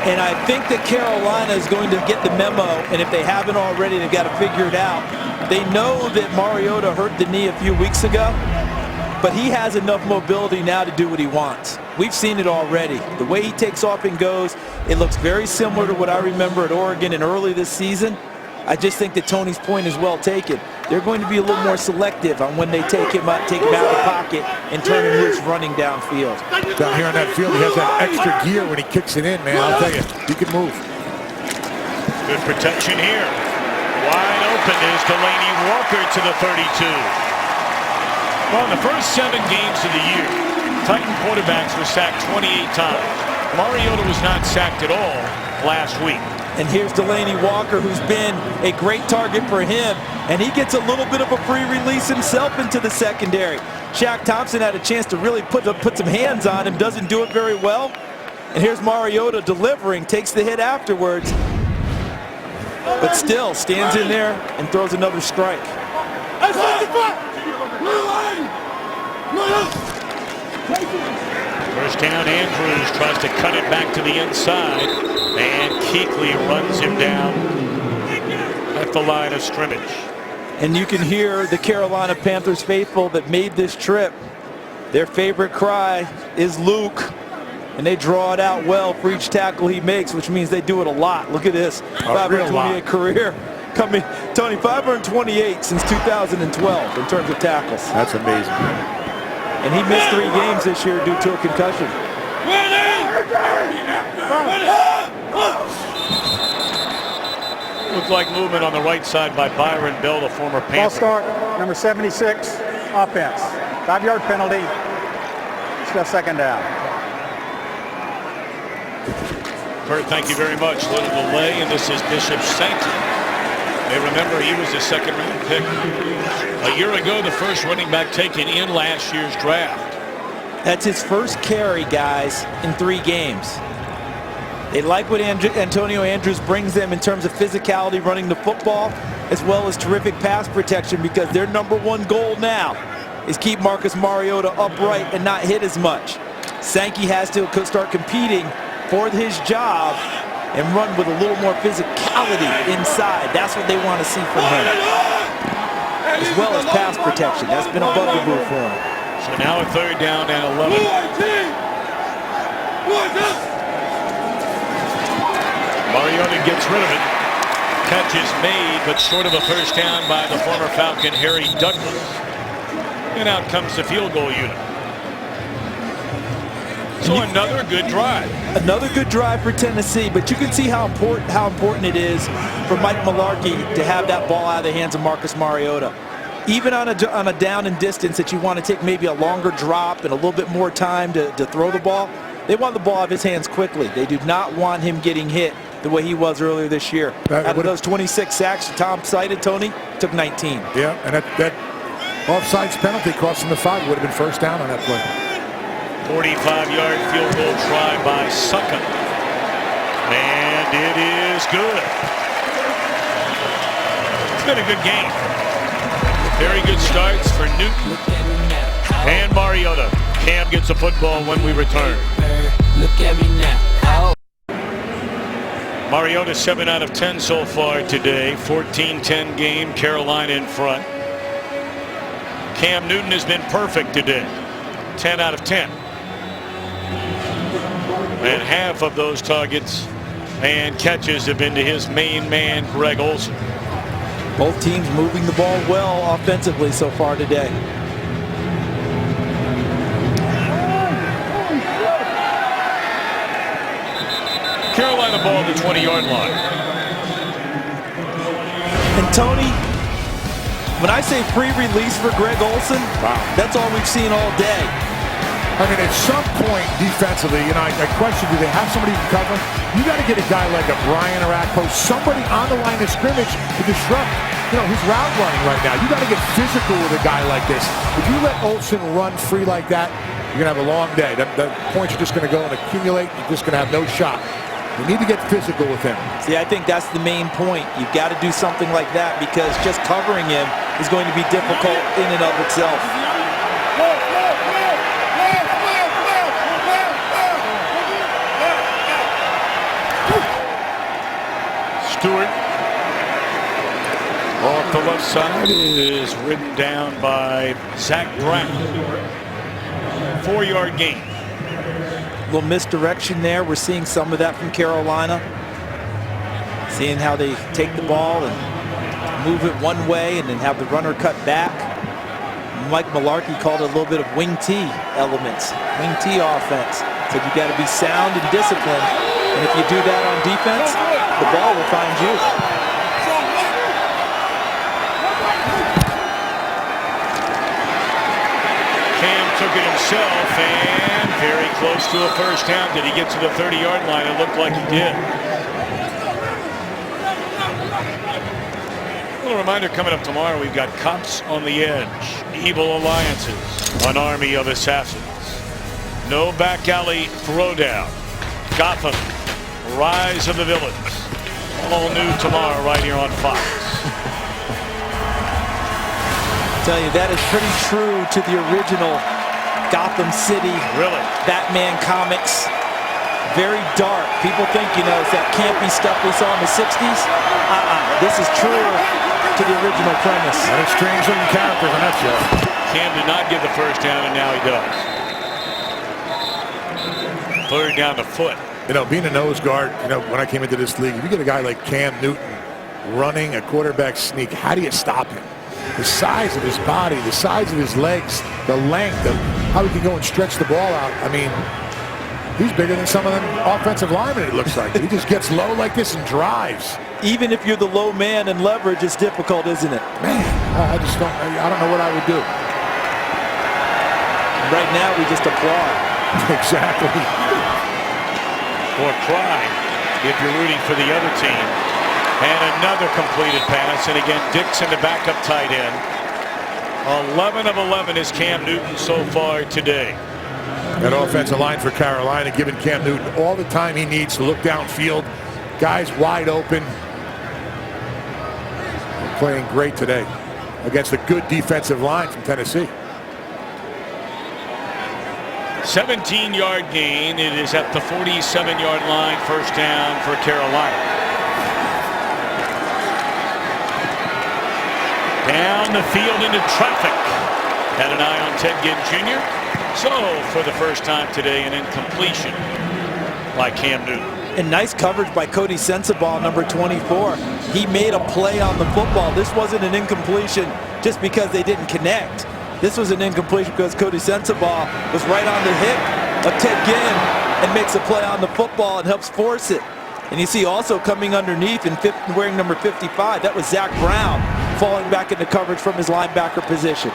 And I think that Carolina is going to get the memo, and if they haven't already, they've got to figure it out. They know that Mariota hurt the knee a few weeks ago, but he has enough mobility now to do what he wants. We've seen it already. The way he takes off and goes, it looks very similar to what I remember at Oregon and early this season. I just think that Tony's point is well taken. They're going to be a little more selective on when they take him out of the pocket and turn him loose running downfield. Down here on that field, he has that extra gear when he kicks it in, man. I'll tell you, he can move. Good protection here. Wide open is Delaney Walker to the 32. Well, in the first 7 games of the year, Titan quarterbacks were sacked 28 times. Mariota was not sacked at all last week. And here's Delaney Walker, who's been a great target for him. And he gets a little bit of a free release himself into the secondary. Shaq Thompson had a chance to really put some hands on him, doesn't do it very well. And here's Mariota delivering, takes the hit afterwards, but still stands in there and throws another strike. First down, Andrews tries to cut it back to the inside, and Kuechly runs him down at the line of scrimmage. And you can hear the Carolina Panthers faithful that made this trip. Their favorite cry is Luke, and they draw it out well for each tackle he makes, which means they do it a lot. Look at this, 528 career. Tony, 528 since 2012 in terms of tackles. That's amazing. And he missed 3 games this year due to a concussion. Looked like movement on the right side by Byron Bell, the former Panther. Ball start, number 76, offense. 5-yard penalty, still 2nd down. Kurt, thank you very much. Little delay, and this is Bishop Sankey. They remember he was the 2nd-round pick a year ago, the first running back taken in last year's draft. That's his first carry, guys, in 3 games. They like what Antonio Andrews brings them in terms of physicality running the football, as well as terrific pass protection, because their #1 goal now is keep Marcus Mariota upright and not hit as much. Sankey has to start competing for his job and run with a little more physicality inside. That's what they want to see from him, as well as pass protection. That's been a bugaboo for him. So now a 3rd down and 11. Mariota gets rid of it. Catch is made, but short of a first down by the former Falcon, Harry Douglas. And out comes the field goal unit. So another good drive. Another good drive for Tennessee, but you can see how important it is for Mike Mularkey to have that ball out of the hands of Marcus Mariota. Even on a down and distance that you want to take maybe a longer drop and a little bit more time to throw the ball, they want the ball out of his hands quickly. They do not want him getting hit the way he was earlier this year. Out of those 26 sacks Tom cited, Tony, took 19. Yeah, and that offsides penalty cost him the 5. Would have been first down on that play. 45-yard field goal try by Succa. And it is good. It's been a good game. Very good starts for Newton and Mariota. Cam gets the football when we return. Look at me now. Mariota 7 out of 10 so far today. 14-10 game. Carolina in front. Cam Newton has been perfect today. 10 out of 10. And half of those targets and catches have been to his main man, Greg Olsen. Both teams moving the ball well offensively so far today. Carolina ball at the 20-yard line. And Tony, when I say free release for Greg Olsen, that's all we've seen all day. I mean, at some point defensively, you know, I question, do they have somebody who can cover? You got to get a guy like a Brian Orakpo, somebody on the line of scrimmage to disrupt, you know, his route running right now. You got to get physical with a guy like this. If you let Olsen run free like that, you're going to have a long day. The points are just going to go and accumulate. You're just going to have no shot. You need to get physical with him. See, I think that's the main point. You've got to do something like that because just covering him is going to be difficult in and of itself. Stewart off the left side is ridden down by Zach Brown. 4-yard gain. A little misdirection there. We're seeing some of that from Carolina. Seeing how they take the ball and move it one way and then have the runner cut back. Mike Mularkey called it a little bit of wing T elements, wing T offense. So you got to be sound and disciplined. And if you do that on defense, the ball will find you. Cam took it himself and very close to a first down. Did he get to the 30-yard line? It looked like he did. A little reminder coming up tomorrow, we've got Cops on the Edge, Evil Alliances, an army of assassins. No back alley throwdown. Gotham, Rise of the Villains. All new tomorrow right here on Fox. I tell you, that is pretty true to the original Gotham City Batman comics. Very dark. People think, you know, it's that campy stuff we saw in the 60s. This is truer to the original premise. What a strange looking character in that show. Cam did not get the first down, and now he does. Third down the foot. You know, being a nose guard, you know, when I came into this league, if you get a guy like Cam Newton running a quarterback sneak, how do you stop him? The size of his body, the size of his legs, the length of how he can go and stretch the ball out. I mean, he's bigger than some of them offensive linemen, it looks like. He just gets low like this and drives. Even if you're the low man and leverage, it's difficult, isn't it? Man, I don't know what I would do. Right now, we just applaud. Exactly. Or cry if you're rooting for the other team. And another completed pass. And again, Dixon, the backup tight end. 11 of 11 is Cam Newton so far today. That offensive line for Carolina giving Cam Newton all the time he needs to look downfield. Guys wide open. They're playing great today against a good defensive line from Tennessee. 17-yard gain. It is at the 47-yard line. First down for Carolina. Down the field into traffic. Had an eye on Ted Ginn Jr. So for the first time today, an incompletion by Cam Newton. And nice coverage by Cody Sensabaugh, number 24. He made a play on the football. This wasn't an incompletion just because they didn't connect. This was an incompletion because Cody Sensabaugh was right on the hip of Ted Ginn and makes a play on the football and helps force it. And you see also coming underneath and wearing number 55, that was Zach Brown falling back into coverage from his linebacker position.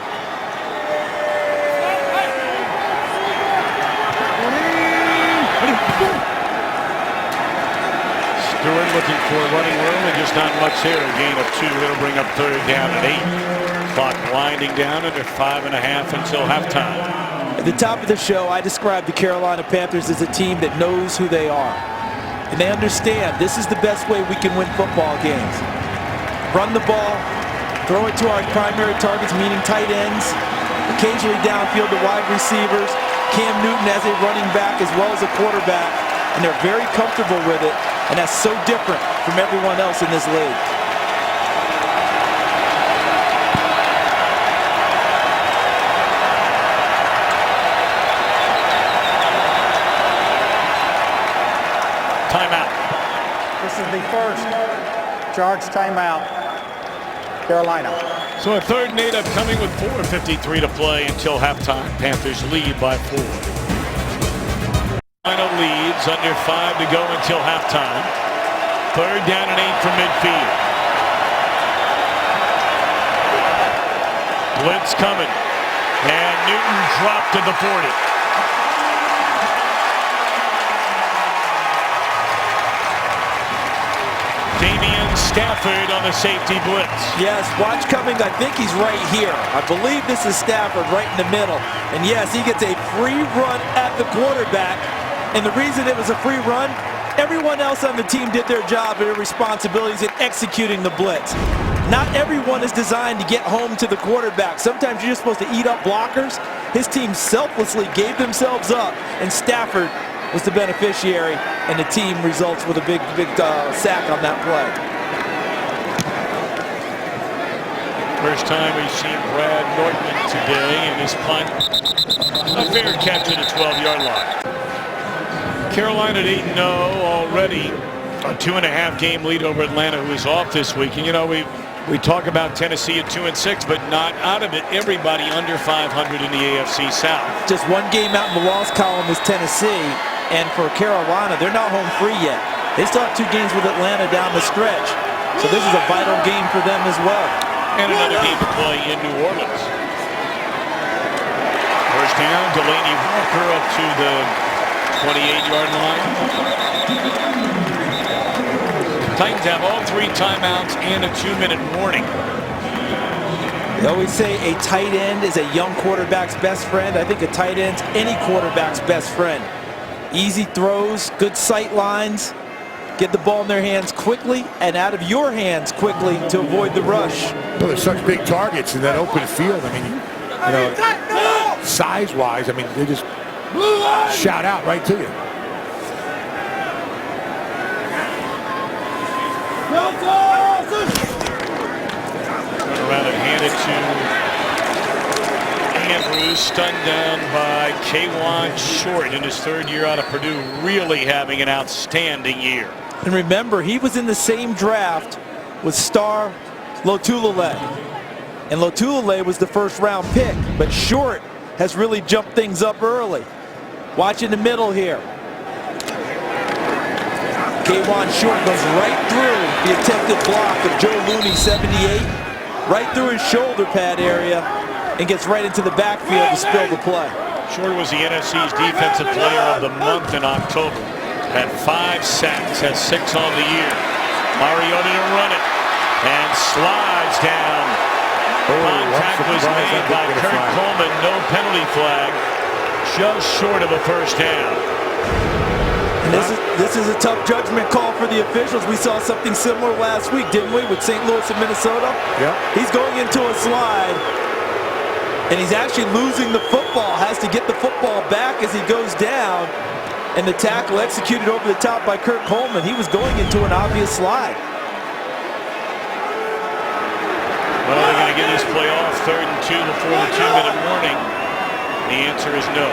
Stewart looking for running room and just not much here. A gain of 2. It'll bring up third down and 8. Clock winding down under 5.5 until halftime. At the top of the show, I described the Carolina Panthers as a team that knows who they are. And they understand this is the best way we can win football games. Run the ball, throw it to our primary targets, meaning tight ends, occasionally downfield to wide receivers, Cam Newton as a running back as well as a quarterback, and they're very comfortable with it, and that's so different from everyone else in this league. Timeout. This is the first charged timeout, Carolina. So a 3rd and 8 upcoming with 4:53 to play until halftime. Panthers lead by 4. Carolina leads, under 5 to go until halftime. 3rd down and 8 from midfield. Blitz coming. And Newton dropped to the 40. Stafford on the safety blitz. Yes, watch coming. I think he's right here. I believe this is Stafford right in the middle. And yes, he gets a free run at the quarterback. And the reason it was a free run, everyone else on the team did their job and their responsibilities in executing the blitz. Not everyone is designed to get home to the quarterback. Sometimes you're just supposed to eat up blockers. His team selflessly gave themselves up, and Stafford was the beneficiary, and the team results with a big sack on that play. First time we've seen Brad Nortman today, and his punt a fair catch at the 12-yard line. Carolina at 8-0 already, a 2.5-game lead over Atlanta, who is off this week. And you know, we talk about Tennessee at 2-6, but not out of it. Everybody under 500 in the AFC South. Just one game out in the loss column is Tennessee, and for Carolina, they're not home free yet. They still have 2 games with Atlanta down the stretch, so this is a vital game for them as well. And another game to play in New Orleans. First down, Delaney Walker up to the 28-yard line. Titans have all 3 timeouts and a 2-minute warning. They always say a tight end is a young quarterback's best friend. I think a tight end's any quarterback's best friend. Easy throws, good sight lines. Get the ball in their hands quickly and out of your hands quickly to avoid the rush. Well, there's such big targets in that open field. I mean, you know, size-wise, I mean, they just shout out right to you. Turn around and hand it to Andrews, stunned down by K'Wan Short in his 3rd year out of Purdue, really having an outstanding year. And remember, he was in the same draft with star Lotulelei. And Lotulelei was the 1st-round pick, but Short has really jumped things up early. Watch in the middle here. K'Wan Short goes right through the attempted block of Joe Looney, 78, right through his shoulder pad area, and gets right into the backfield to spill the play. Short was the NFC's Defensive Player of the Month in October. Had 5 sacks, has 6 on the year. Mariota to run it, and slides down. Contact was made by Kurt Coleman, no penalty flag, just short of a 1st down. And this is a tough judgment call for the officials. We saw something similar last week, didn't we, with St. Louis and Minnesota? Yeah. He's going into a slide, and he's actually losing the football, has to get the football back as he goes down, and the tackle executed over the top by Kurt Coleman. He was going into an obvious slide. Well, they're going to get this play off 3rd and 2 before the 2-minute warning. The answer is no.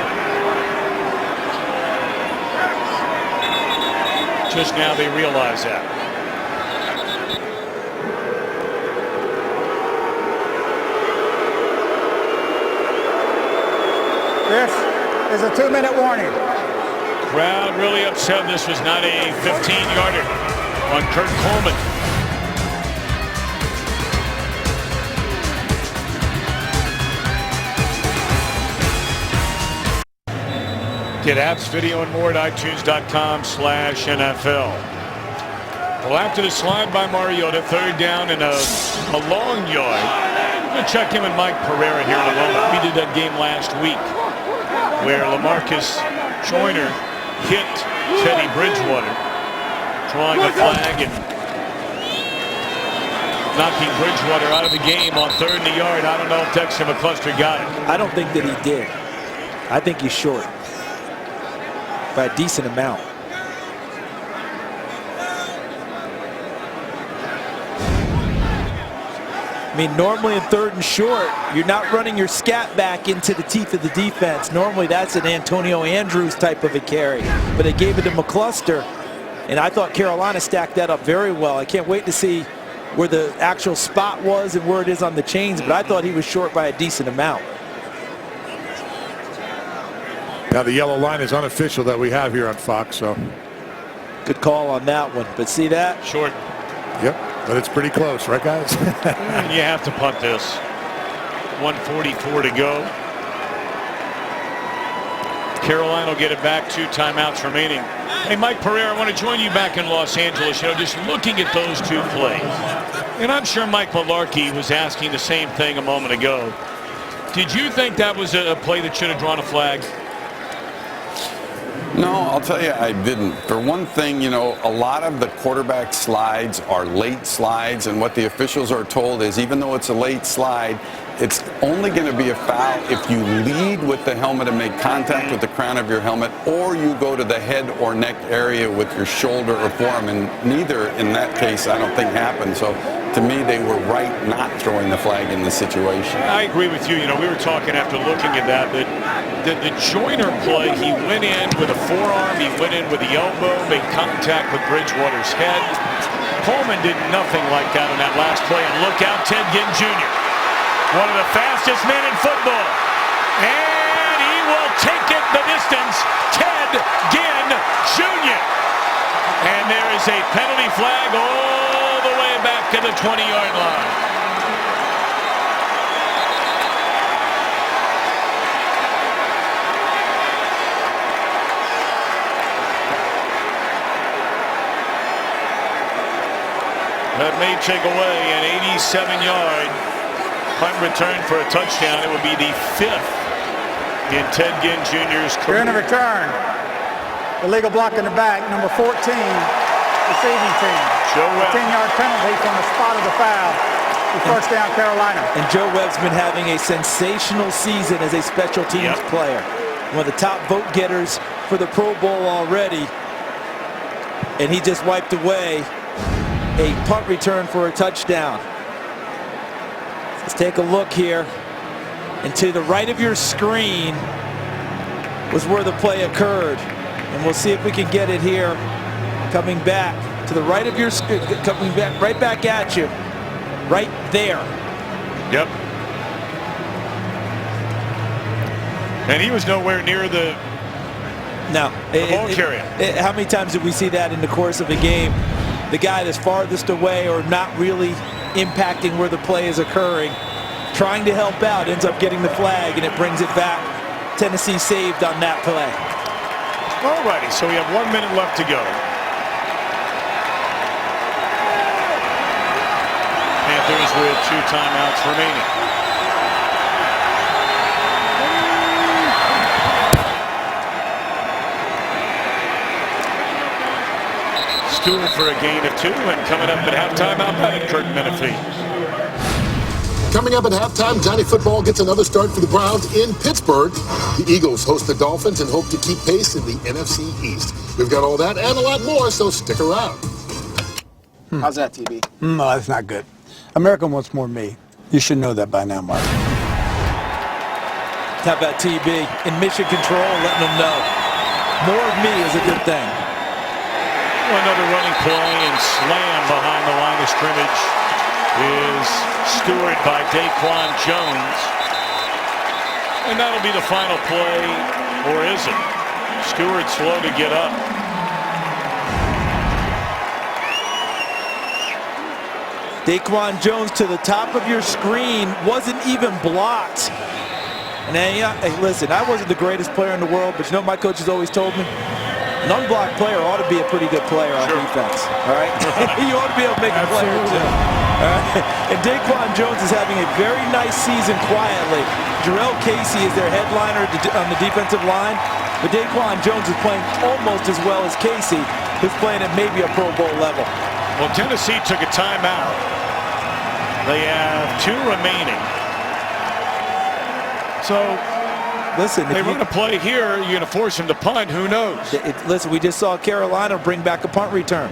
Just now they realize that. This is a 2-minute warning. Crowd really upset. This was not a 15-yarder on Kurt Coleman. Get apps, video, and more at iTunes.com/NFL. Well, after the slide by Mariota, 3rd down and a long yard. We'll check him and Mike Pereira here in a moment. We did that game last week where LaMarcus Joyner hit Teddy Bridgewater. drawing a flag and knocking Bridgewater out of the game on 3rd and a yard. I don't know if Dexter McCluster got it. I don't think that he did. I think he's short by a decent amount. I mean, normally in 3rd and short, you're not running your scat back into the teeth of the defense. Normally that's an Antonio Andrews type of a carry, but they gave it to McCluster, and I thought Carolina stacked that up very well. I can't wait to see where the actual spot was and where it is on the chains, but I thought he was short by a decent amount. Now the yellow line is unofficial that we have here on Fox, so. Good call on that one, but see that? Short. Yep, but it's pretty close, right, guys? You have to punt this. 1:44 to go. Carolina will get it back. 2 timeouts remaining. Hey, Mike Pereira, I want to join you back in Los Angeles. You know, just looking at those 2 plays. And I'm sure Mike Mularkey was asking the same thing a moment ago. Did you think that was a play that should have drawn a flag? No, I'll tell you, I didn't. For one thing, you know, a lot of the quarterback slides are late slides, and what the officials are told is even though it's a late slide, it's only going to be a foul if you lead with the helmet and make contact with the crown of your helmet, or you go to the head or neck area with your shoulder or forearm, and neither in that case I don't think happened. So to me, they were right not throwing the flag in the situation. I agree with you. You know, we were talking after looking at that, but the Joyner play, he went in with a forearm, he went in with the elbow, made contact with Bridgewater's head. Coleman did nothing like that on that last play, and look out, Ted Ginn Jr., one of the fastest men in football, and he will take it the distance, Ted Ginn Jr. And there is a penalty flag all the way back to the 20-yard line. That may take away an 87-yard punt return for a touchdown. It would be the 5th in Ted Ginn Jr.'s career. During the return, illegal block in the back, number 14, receiving team. Joe Webb. 10-yard penalty from the spot of the foul. First down, Carolina. And Joe Webb's been having a sensational season as a special teams player. One of the top vote getters for the Pro Bowl already. And he just wiped away a punt return for a touchdown. Let's take a look here. And to the right of your screen was where the play occurred. And we'll see if we can get it here. Coming back to the right of your screen, coming back right back at you. Right there. Yep. And he was nowhere near the ball carrier. How many times did we see that in the course of a game? The guy that's farthest away or not really impacting where the play is occurring, trying to help out, ends up getting the flag, and it brings it back. Tennessee saved on that play. All righty, so we have 1 minute left to go. Panthers with 2 timeouts remaining. Stewart for a gain of 2, and coming up at halftime, how about it, Kurt Menefee? Coming up at halftime, Johnny Football gets another start for the Browns in Pittsburgh. The Eagles host the Dolphins and hope to keep pace in the NFC East. We've got all that and a lot more, so stick around. How's that, TB? No, that's not good. America wants more me. You should know that by now, Mark. How about TB in mission control, letting them know more of me is a good thing. Another running play and slam behind the line of scrimmage is Stewart by Daquan Jones. And that'll be the final play, or is it? Stewart slow to get up. Daquan Jones to the top of your screen, wasn't even blocked. And hey, listen, I wasn't the greatest player in the world, but you know what my coaches always told me? An unblocked player ought to be a pretty good player on defense. All right, you ought to be able to make a play or two. All right, and Daquan Jones is having a very nice season quietly. Jarrell Casey is their headliner on the defensive line, but Daquan Jones is playing almost as well as Casey. who's playing at maybe a Pro Bowl level. Well, Tennessee took a timeout. They have 2 remaining. So listen, they run a play here. You're going to force them to punt. Who knows? Listen, we just saw Carolina bring back a punt return.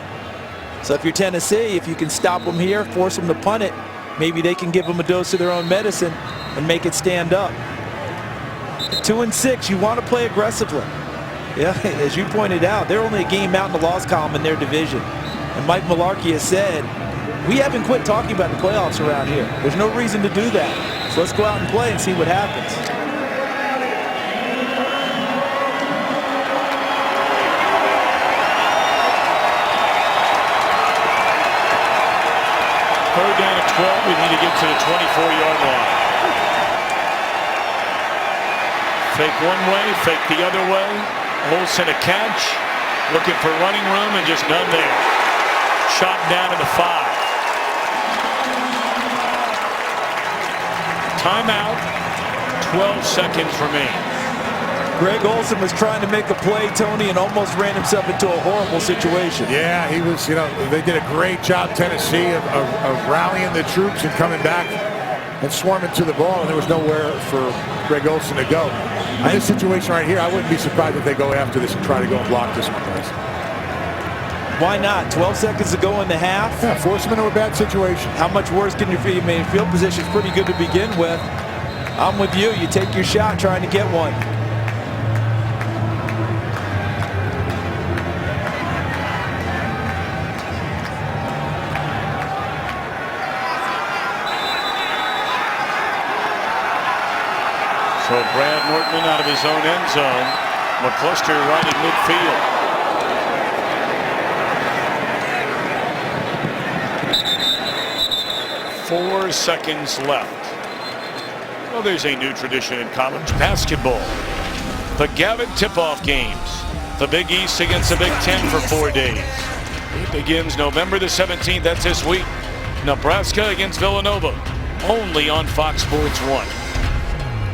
So if you're Tennessee, if you can stop them here, force them to punt it, maybe they can give them a dose of their own medicine and make it stand up. 2-6, you want to play aggressively. Yeah, as you pointed out, they're only a game out in the loss column in their division. And Mike Mularkey has said, we haven't quit talking about the playoffs around here. There's no reason to do that. So let's go out and play and see what happens. Third down at 12. We need to get to the 24-yard line. Fake one way, fake the other way. Olsen a catch. Looking for running room and just none there. Shot down to the 5. Timeout. 12 seconds remain. Greg Olsen was trying to make a play, Tony, and almost ran himself into a horrible situation. Yeah, he was, they did a great job, Tennessee, of rallying the troops and coming back and swarming to the ball, and there was nowhere for Greg Olsen to go. In this situation right here, I wouldn't be surprised if they go after this and try to go and block this one, guys. Why not? 12 seconds to go in the half. Yeah, force them into a bad situation. How much worse can you feel? I mean, field position's pretty good to begin with. I'm with you. You take your shot trying to get one. So Brad Nortman out of his own end zone. McCluster right in midfield. Four seconds left. Well, there's a new tradition in college basketball. The Gavitt tip-off games. The Big East against the Big Ten for 4 days. It begins November the 17th. That's this week. Nebraska against Villanova. Only on Fox Sports 1.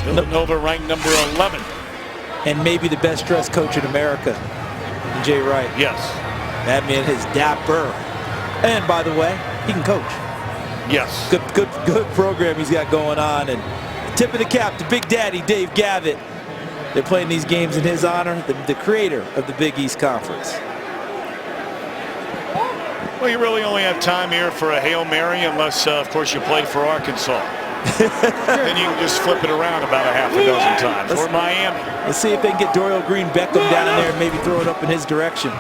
Villanova ranked number 11. And maybe the best dressed coach in America, Jay Wright. Yes. That man is dapper. And by the way, he can coach. Yes. Good program he's got going on. And tip of the cap to Big Daddy Dave Gavitt. They're playing these games in his honor, the creator of the Big East Conference. Well, you really only have time here for a Hail Mary unless, of course, you play for Arkansas. Then you can just flip it around about a half a dozen times. Or Miami. Let's see if they can get Dorial Green Beckham down there and maybe throw it up in his direction.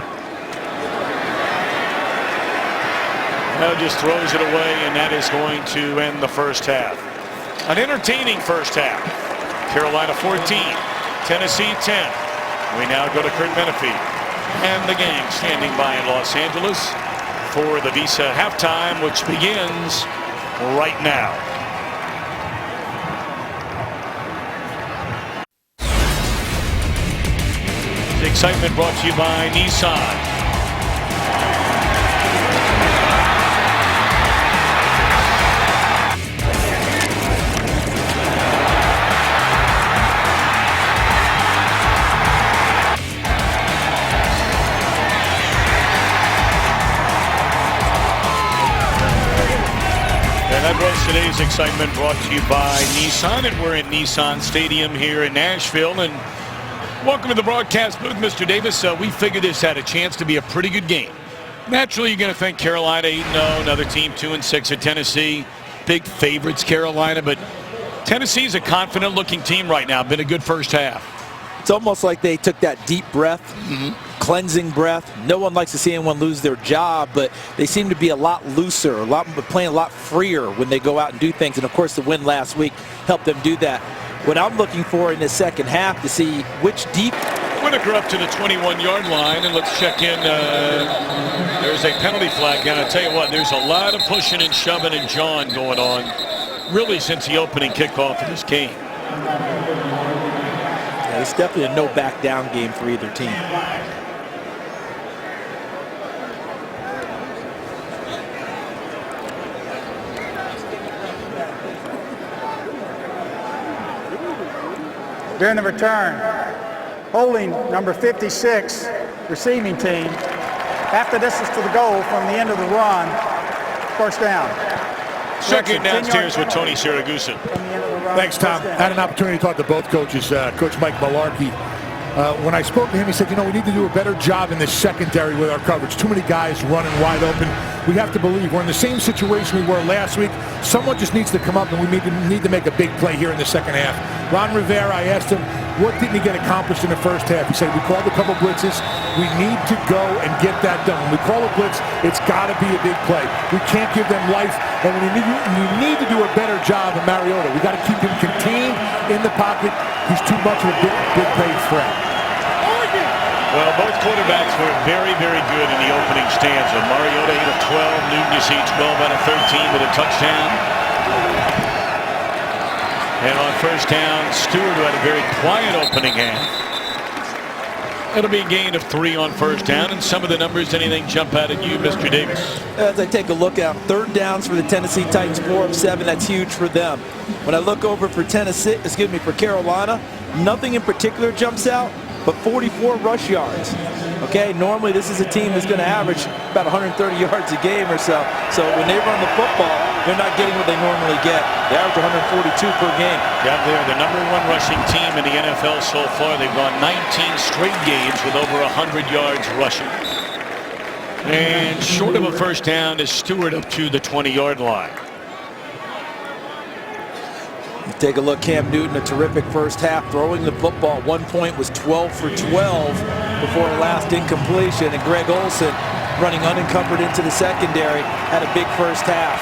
Now just throws it away, and that is going to end the first half. An entertaining first half. Carolina 14, Tennessee 10. We now go to Kurt Menefee and the gang standing by in Los Angeles for the Visa halftime, which begins right now. The excitement brought to you by Nissan. And that was today's excitement brought to you by Nissan, and we're in Nissan Stadium here in Nashville. And welcome to the broadcast booth, Mr. Davis. We figured this had a chance to be a pretty good game. Naturally, you're going to think Carolina 8-0, another team 2-6 at Tennessee. Big favorites, Carolina, but Tennessee's a confident-looking team right now. Been a good first half. It's almost like they took that deep breath, cleansing breath. No one likes to see anyone lose their job, but they seem to be a lot looser, playing a lot freer when they go out and do things. And, of course, the win last week helped them do that. What I'm looking for in the second half to see which deep. Whitaker up to the 21-yard line, and let's check in. There's a penalty flag down. I tell you what, there's a lot of pushing and shoving and jawing going on, really, since the opening kickoff of this game. Yeah, it's definitely a no back down game for either team. During the return, holding number 56, receiving team, After this is to the goal from the end of the run, first down. Second Correction, 10 downstairs yard with Tony Siragusa. from the end of the run, Thanks, Tom. first I down. had an opportunity to talk to both coaches. Coach Mike Malarkey. When I spoke to him, he said, we need to do a better job in this secondary with our coverage. Too many guys running wide open. We have to believe we're in the same situation we were last week. Someone just needs to come up, and we need to make a big play here in the second half. Ron Rivera, I asked him, what didn't he get accomplished in the first half? He said, we called a couple blitzes. We need to go and get that done. When we call a blitz, it's got to be a big play. We can't give them life, and we need to do a better job of Mariota. We got to keep him contained in the pocket. He's too much of a big play threat. Well, both quarterbacks were very, very good in the opening stanza. Mariota 8 of 12. Newton, you see 12 out of 13 with a touchdown. And on first down, Stewart, who had a very quiet opening half. It'll be a gain of 3 on first down. And some of the numbers, anything jump out at you, Mr. Davis? As I take a look at third downs for the Tennessee Titans, 4 of 7. That's huge for them. When I look over for for Carolina, nothing in particular jumps out, but 44 rush yards. Okay, normally this is a team that's going to average about 130 yards a game or so. So when they run the football, they're not getting what they normally get. They average 142 per game. Yeah, they're the #1 rushing team in the NFL so far. They've gone 19 straight games with over 100 yards rushing. And short of a first down is Stewart up to the 20-yard line. Take a look, Cam Newton, a terrific first half throwing the football. 1 point was 12 for 12 before last incompletion. And Greg Olsen, running unencumbered into the secondary, had a big first half.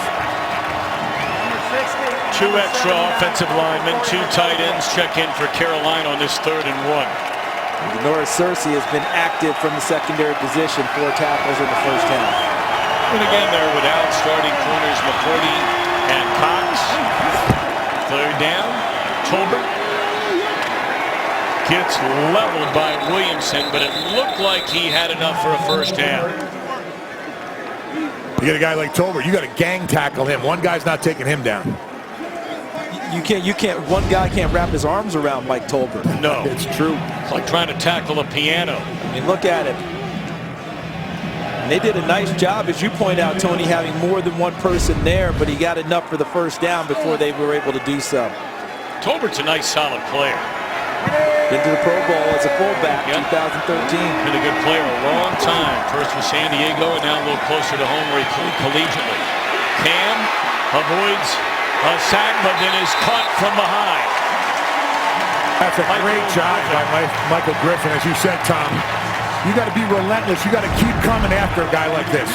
2 extra offensive linemen, 2 tight ends check in for Carolina on this 3rd and 1. Norris Searcy has been active from the secondary position, 4 tackles in the first half. And again, they're without starting corners McCourty and Cox. 3rd down, Tolbert gets leveled by Williamson, but it looked like he had enough for a first down. You get a guy like Tolbert, you got to gang tackle him. One guy's not taking him down. One guy can't wrap his arms around Mike Tolbert. No, It's true. it's like trying to tackle a piano. I mean, look at it. And they did a nice job, as you point out, Tony, having more than one person there, but he got enough for the first down before they were able to do so. Tolbert's a nice, solid player. Been to the Pro Bowl as a fullback, Yep. 2013. Been a good player a long time. First with San Diego, and now a little closer to home where he played collegiately. Cam avoids a sack, but then is caught from behind. That's a great job by Michael Griffin, as you said, Tom. You got to be relentless. You got to keep coming after a guy like this.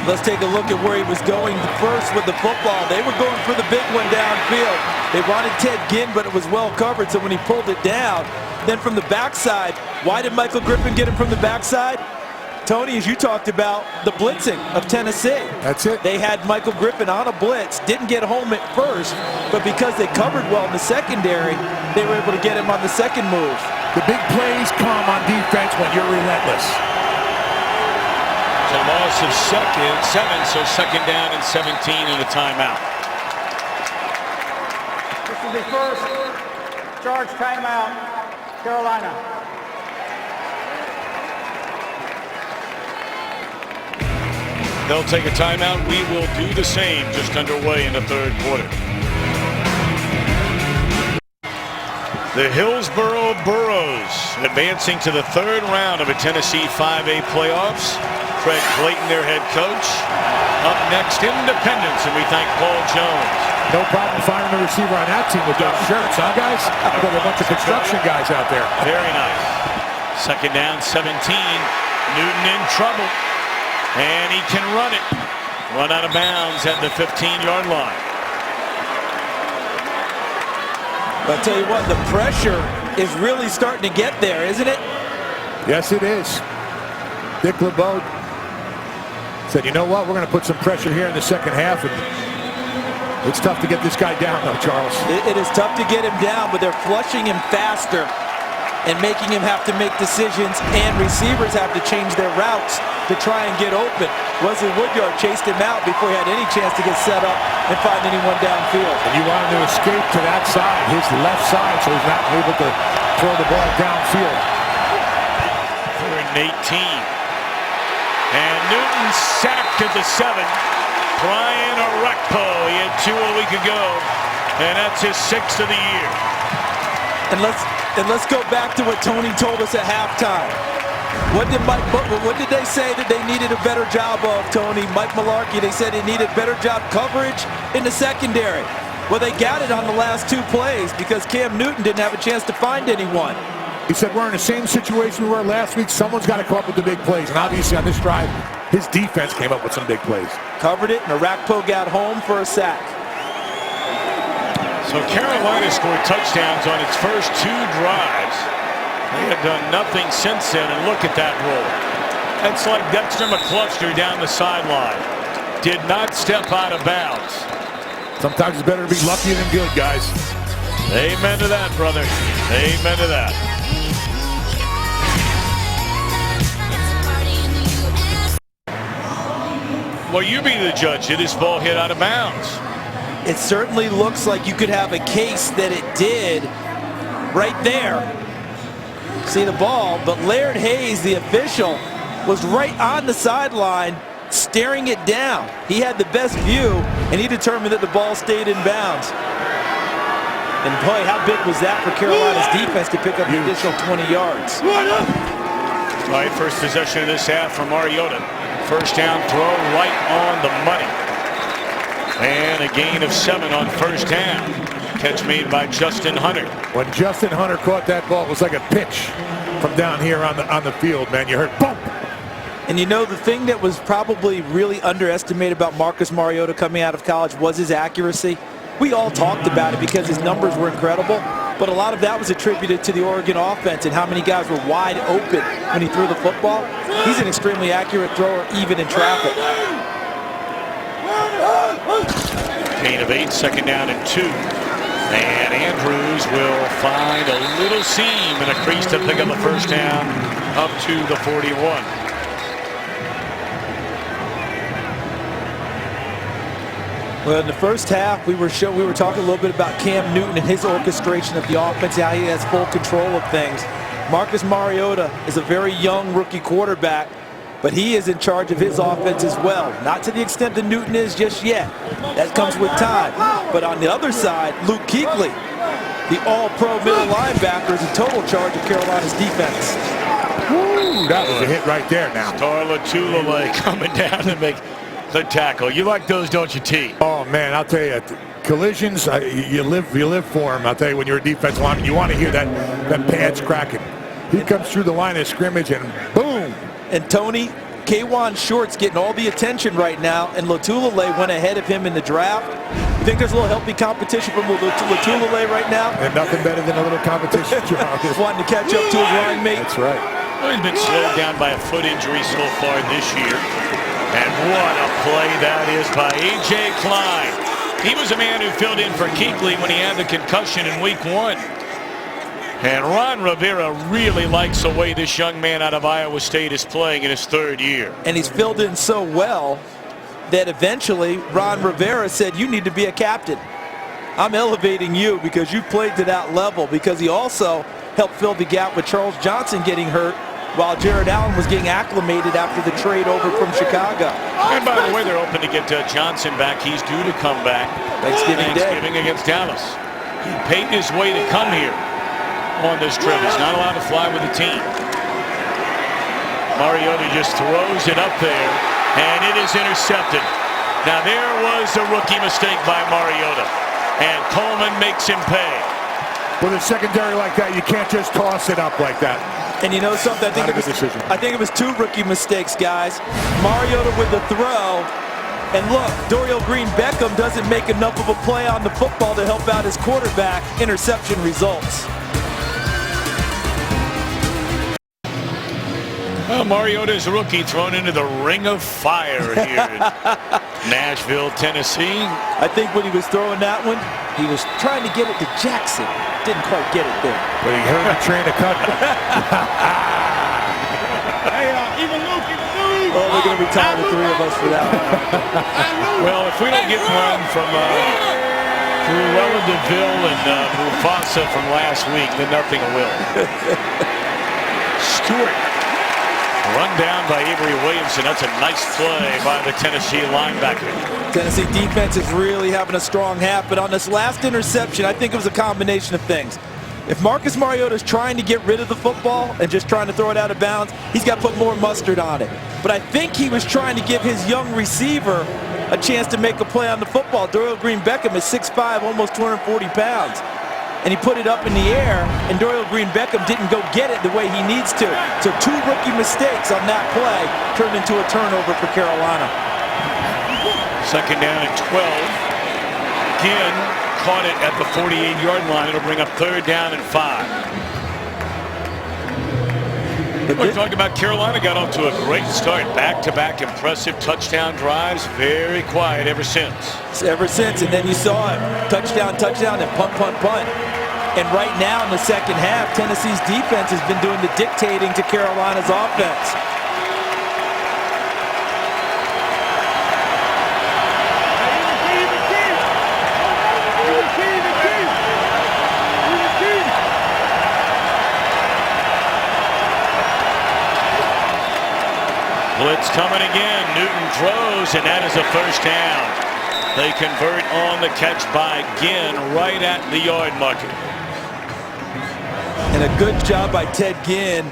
Let's take a look at where he was going first with the football. They were going for the big one downfield. They wanted Ted Ginn, but it was well covered, so when he pulled it down, then from the backside, why did Michael Griffin get him from the backside? Tony, as you talked about, the blitzing of Tennessee. That's it. They had Michael Griffin on a blitz, didn't get home at first, but because they covered well in the secondary, they were able to get him on the second move. The big plays come on defense when you're relentless. It's a loss of 7, so 2nd down and 17 and a timeout. This is the first charge timeout, Carolina. They'll take a timeout. We will do the same just underway in the 3rd quarter. The Hillsboro Burros advancing to the 3rd round of a Tennessee 5A playoffs. Fred Clayton, their head coach. Up next, Independence, and we thank Paul Jones. No problem finding a receiver on that team with those shirts, huh, guys? I've got a bunch of construction guys out there. Very nice. 2nd down, 17. Newton in trouble. And he can run it. Run out of bounds at the 15-yard line. But I'll tell you what, the pressure is really starting to get there, isn't it? Yes, it is. Dick LeBeau said, you know what, we're going to put some pressure here in the second half. And it's tough to get this guy down, though, Charles. It is tough to get him down, but they're flushing him faster and making him have to make decisions, and receivers have to change their routes to try and get open. Wesley Woodyard chased him out before he had any chance to get set up and find anyone downfield. And you want him to escape to that side, his left side, so he's not able to throw the ball downfield. 3rd and 18. And Newton sacked at the 7. Brian Orakpo, he had 2 a week ago, and that's his 6th of the year. And let's go back to what Tony told us at halftime. What did they say that they needed a better job of, Tony? Mike Mularkey, they said they needed better job coverage in the secondary. Well, they got it on the last 2 plays because Cam Newton didn't have a chance to find anyone. He said we're in the same situation we were last week. Someone's got to come up with the big plays. And obviously on this drive, his defense came up with some big plays. Covered it, and Orakpo got home for a sack. So Carolina scored touchdowns on its first 2 drives. They have done nothing since then, and look at that roll. That's like Dexter McCluster down the sideline. Did not step out of bounds. Sometimes it's better to be lucky than good, guys. Amen to that, brother. Amen to that. Well, you be the judge. Did this ball hit out of bounds? It certainly looks like you could have a case that it did right there. See the ball, but Laird Hayes, the official, was right on the sideline staring it down. He had the best view, and he determined that the ball stayed in bounds. And boy, how big was that for Carolina's defense to pick up the additional 20 yards. All right, first possession of this half for Mariota. First down throw right on the money. And a gain of 7 on first down. Catch made by Justin Hunter. When Justin Hunter caught that ball, it was like a pitch from down here on the field, man. You heard boom. And you know, the thing that was probably really underestimated about Marcus Mariota coming out of college was his accuracy. We all talked about it because his numbers were incredible, but a lot of that was attributed to the Oregon offense and how many guys were wide open when he threw the football. He's an extremely accurate thrower, even in traffic. Gain of 8, second down and 2. And Andrews will find a little seam and a crease to pick up the first down up to the 41. Well, in the first half, we were talking a little bit about Cam Newton and his orchestration of the offense, how he has full control of things. Marcus Mariota is a very young rookie quarterback, but he is in charge of his offense as well. Not to the extent that Newton is just yet. That comes with time. But on the other side, Luke Kuechly, the all-pro middle linebacker, is in total charge of Carolina's defense. Woo, that was a hit right there now. Star Lotulelei coming down to make the tackle. You like those, don't you, T? Oh, man, I'll tell you, collisions, you live for them. I'll tell you, when you're a defensive lineman, you want to hear that pads cracking. He comes through the line of scrimmage and boom. And Tony, K'Wan Short's getting all the attention right now, and Lotulelei went ahead of him in the draft. You think there's a little healthy competition from Lotulelei right now? And nothing better than a little competition, John. Wanting to catch up to his line mate. That's right. Well, he's been slowed down by a foot injury so far this year. And what a play that is by A.J. Klein. He was a man who filled in for Kuechly when he had the concussion in week 1. And Ron Rivera really likes the way this young man out of Iowa State is playing in his 3rd year. And he's filled in so well that eventually Ron Rivera said, you need to be a captain. I'm elevating you because you played to that level, because he also helped fill the gap with Charles Johnson getting hurt while Jared Allen was getting acclimated after the trade over from Chicago. And by the way, they're hoping to get Johnson back. He's due to come back Thanksgiving against Dallas. He paid his way to come here on this trip. He's not allowed to fly with the team. Mariota just throws it up there, and it is intercepted. Now there was a rookie mistake by Mariota, and Coleman makes him pay. With a secondary like that, you can't just toss it up like that. And you know something? I think it was 2 rookie mistakes, guys. Mariota with the throw. And look, Dorial Green-Beckham doesn't make enough of a play on the football to help out his quarterback. Interception results. Well, Mariota's rookie thrown into the ring of fire here in Nashville, Tennessee. I think when he was throwing that one, he was trying to get it to Jackson. Didn't quite get it there. But he heard the train of cut. Oh, we're going to retire the 3 of us for that one. Well, if we don't get one from Cruella DeVille and Mufasa from last week, then nothing will. Stewart Run down by Avery Williamson. That's a nice play by the Tennessee linebacker. Tennessee defense is really having a strong half, but on this last interception, I think it was a combination of things. If Marcus Mariota is trying to get rid of the football and just trying to throw it out of bounds, he's got to put more mustard on it. But I think he was trying to give his young receiver a chance to make a play on the football. Doyle Green-Beckham is 6'5", almost 240 pounds. And he put it up in the air, and Doyle Green-Beckham didn't go get it the way he needs to. So 2 rookie mistakes on that play turned into a turnover for Carolina. Second down and 12. Ginn caught it at the 48-yard line. It'll bring up third down and 5. We talked about Carolina got off to a great start. Back-to-back impressive touchdown drives. Very quiet ever since. Ever since, and then you saw it. Touchdown, touchdown, and punt, punt, punt. And right now in the second half, Tennessee's defense has been doing the dictating to Carolina's offense. Blitz coming again. Newton throws, and that is a first down. They convert on the catch by Ginn right at the yard marker. And a good job by Ted Ginn.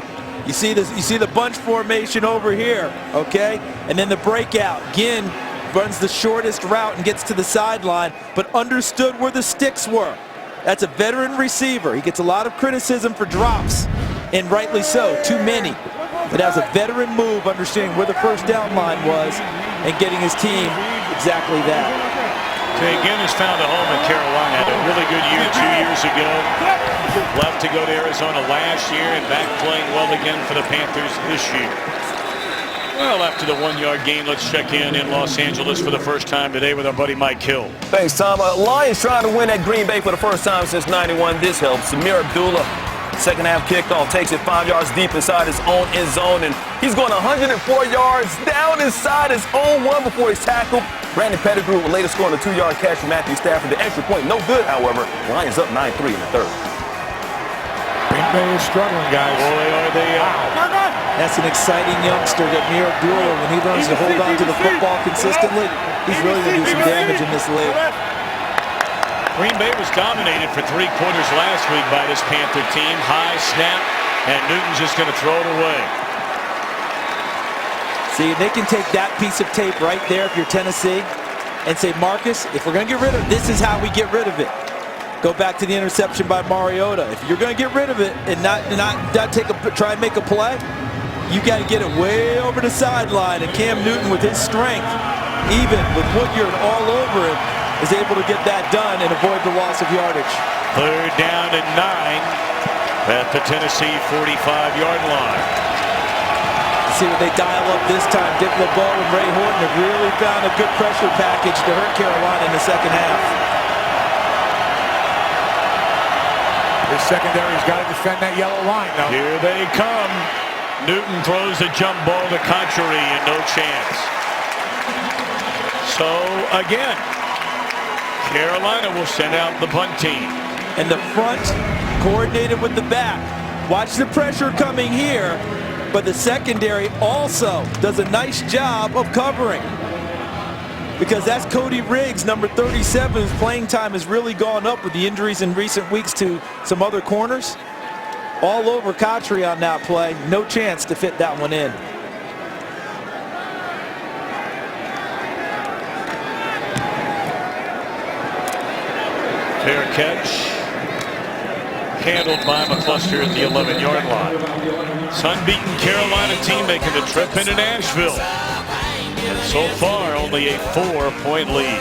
You see this? You see the bunch formation over here, okay? And then the breakout. Ginn runs the shortest route and gets to the sideline, but understood where the sticks were. That's a veteran receiver. He gets a lot of criticism for drops, and rightly so, too many. But as a veteran move, understanding where the first down line was and getting his team exactly that. Ginn has found a home in Carolina. Had a really good year 2 years ago. Left to go to Arizona last year and back playing well again for the Panthers this year. Well, after the 1-yard gain, let's check in Los Angeles for the first time today with our buddy Mike Hill. Thanks, Tom. Lions trying to win at Green Bay for the first time since '91. This helps. Samir Abdullah, second half kickoff, takes it 5 yards deep inside his own end zone, and he's going 104 yards down inside his own one before he's tackled. Brandon Pettigrew will later score on a 2-yard catch from Matthew Stafford. The extra point, no good, however. Lions up 9-3 in the third. Green Bay is struggling, guys. Boy, are they That's an exciting youngster, that Samir Abdullah. When he learns to hold on to the football consistently, he's really going to do some damage in this league. Green Bay was dominated for 3 quarters last week by this Panther team. High snap, and Newton's just going to throw it away. See, they can take that piece of tape right there if you're Tennessee and say, Marcus, if we're going to get rid of it, this is how we get rid of it. Go back to the interception by Mariota. If you're going to get rid of it and not try and make a play, you got to get it way over the sideline. And Cam Newton, with his strength, even with Woodyard all over him, is able to get that done and avoid the loss of yardage. Third down and 9 at the Tennessee 45-yard line. See what they dial up this time. Dick LeBeau and Ray Horton have really found a good pressure package to hurt Carolina in the second half. The secondary's got to defend that yellow line now. Here they come. Newton throws a jump ball to Conchery and no chance. So again, Carolina will send out the punt team. And the front coordinated with the back. Watch the pressure coming here, but the secondary also does a nice job of covering. Because that's Cody Riggs, number 37, whose playing time has really gone up with the injuries in recent weeks to some other corners. All over Conchery on that play. No chance to fit that one in. Fair catch. Handled by McCluster at the 11-yard line. Sun-beaten Carolina team making the trip into Nashville. And so far, only a 4-point lead.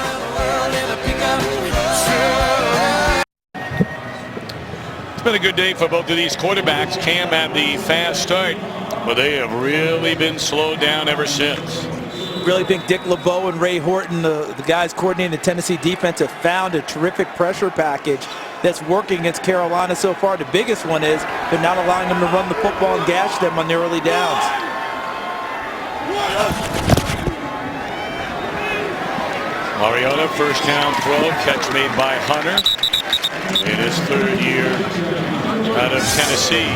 It's been a good day for both of these quarterbacks. Cam had the fast start, but they have really been slowed down ever since. Really think Dick LeBeau and Ray Horton, the guys coordinating the Tennessee defense, have found a terrific pressure package that's working against Carolina so far. The biggest one is they're not allowing them to run the football and gash them on the early downs. Mariota, first down throw, catch made by Hunter in his third year out of Tennessee.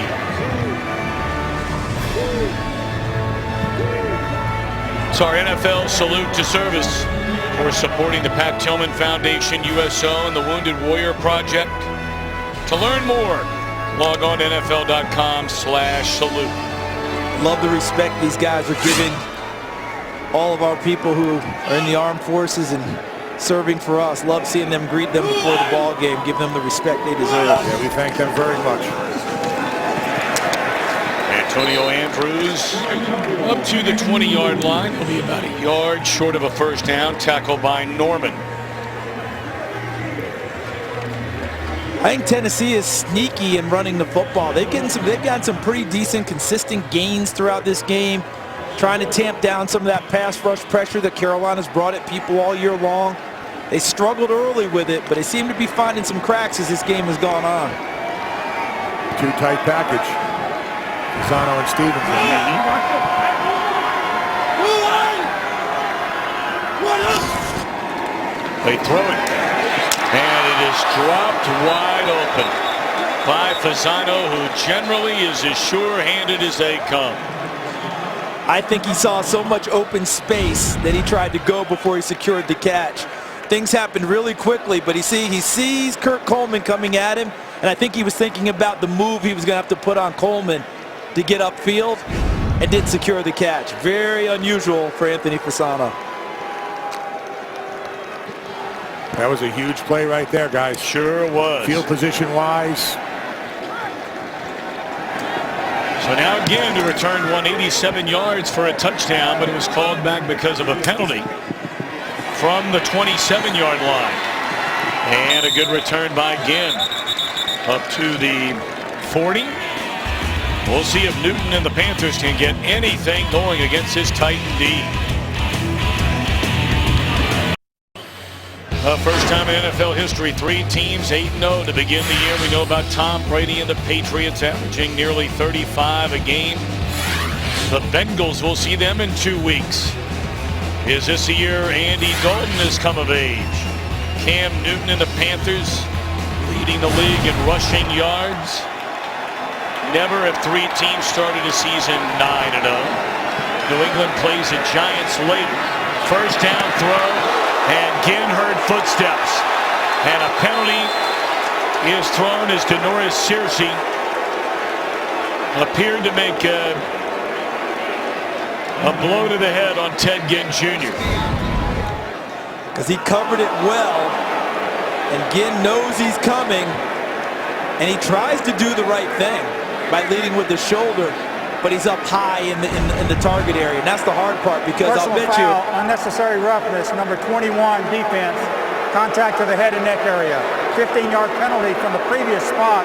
It's our NFL salute to service for supporting the Pat Tillman Foundation, USO, and the Wounded Warrior Project. To learn more, log on to NFL.com/salute. Love the respect these guys are giving all of our people who are in the armed forces and serving for us. Love seeing them greet them before the ball game, give them the respect they deserve. Yeah, we thank them very much. Antonio Andrews up to the 20-yard line. He'll be about a yard short of a first down, tackled by Norman. I think Tennessee is sneaky in running the football. They've gotten some pretty decent, consistent gains throughout this game, trying to tamp down some of that pass rush pressure that Carolina's brought at people all year long. They struggled early with it, but they seem to be finding some cracks as this game has gone on. Too tight package. Fasano and Stevenson. They throw it. And it is dropped wide open by Fasano, who generally is as sure-handed as they come. I think he saw so much open space that he tried to go before he secured the catch. Things happened really quickly, but he sees Kurt Coleman coming at him, and I think he was thinking about the move he was going to have to put on Coleman to get upfield, and did secure the catch. Very unusual for Anthony Fasano. That was a huge play right there, guys. Sure was. Field position-wise. So now again to return 187 yards for a touchdown, but it was called back because of a penalty from the 27-yard line. And a good return by Ginn up to the 40. We'll see if Newton and the Panthers can get anything going against this Titan D. First time in NFL history, 3 teams 8-0 to begin the year. We know about Tom Brady and the Patriots averaging nearly 35 a game. The Bengals, will see them in 2 weeks. Is this the year Andy Dalton has come of age? Cam Newton and the Panthers leading the league in rushing yards. Never have 3 teams started a season 9-0. New England plays the Giants later. First down throw, and Ginn heard footsteps. And a penalty is thrown as Denoris Searcy appeared to make a blow to the head on Ted Ginn Jr. Because he covered it well, and Ginn knows he's coming, and he tries to do the right thing by leading with the shoulder, but he's up high in the target area, and that's the hard part, because Personal I'll bet foul, you unnecessary roughness, number 21 defense, contact to the head and neck area, 15-yard penalty from the previous spot,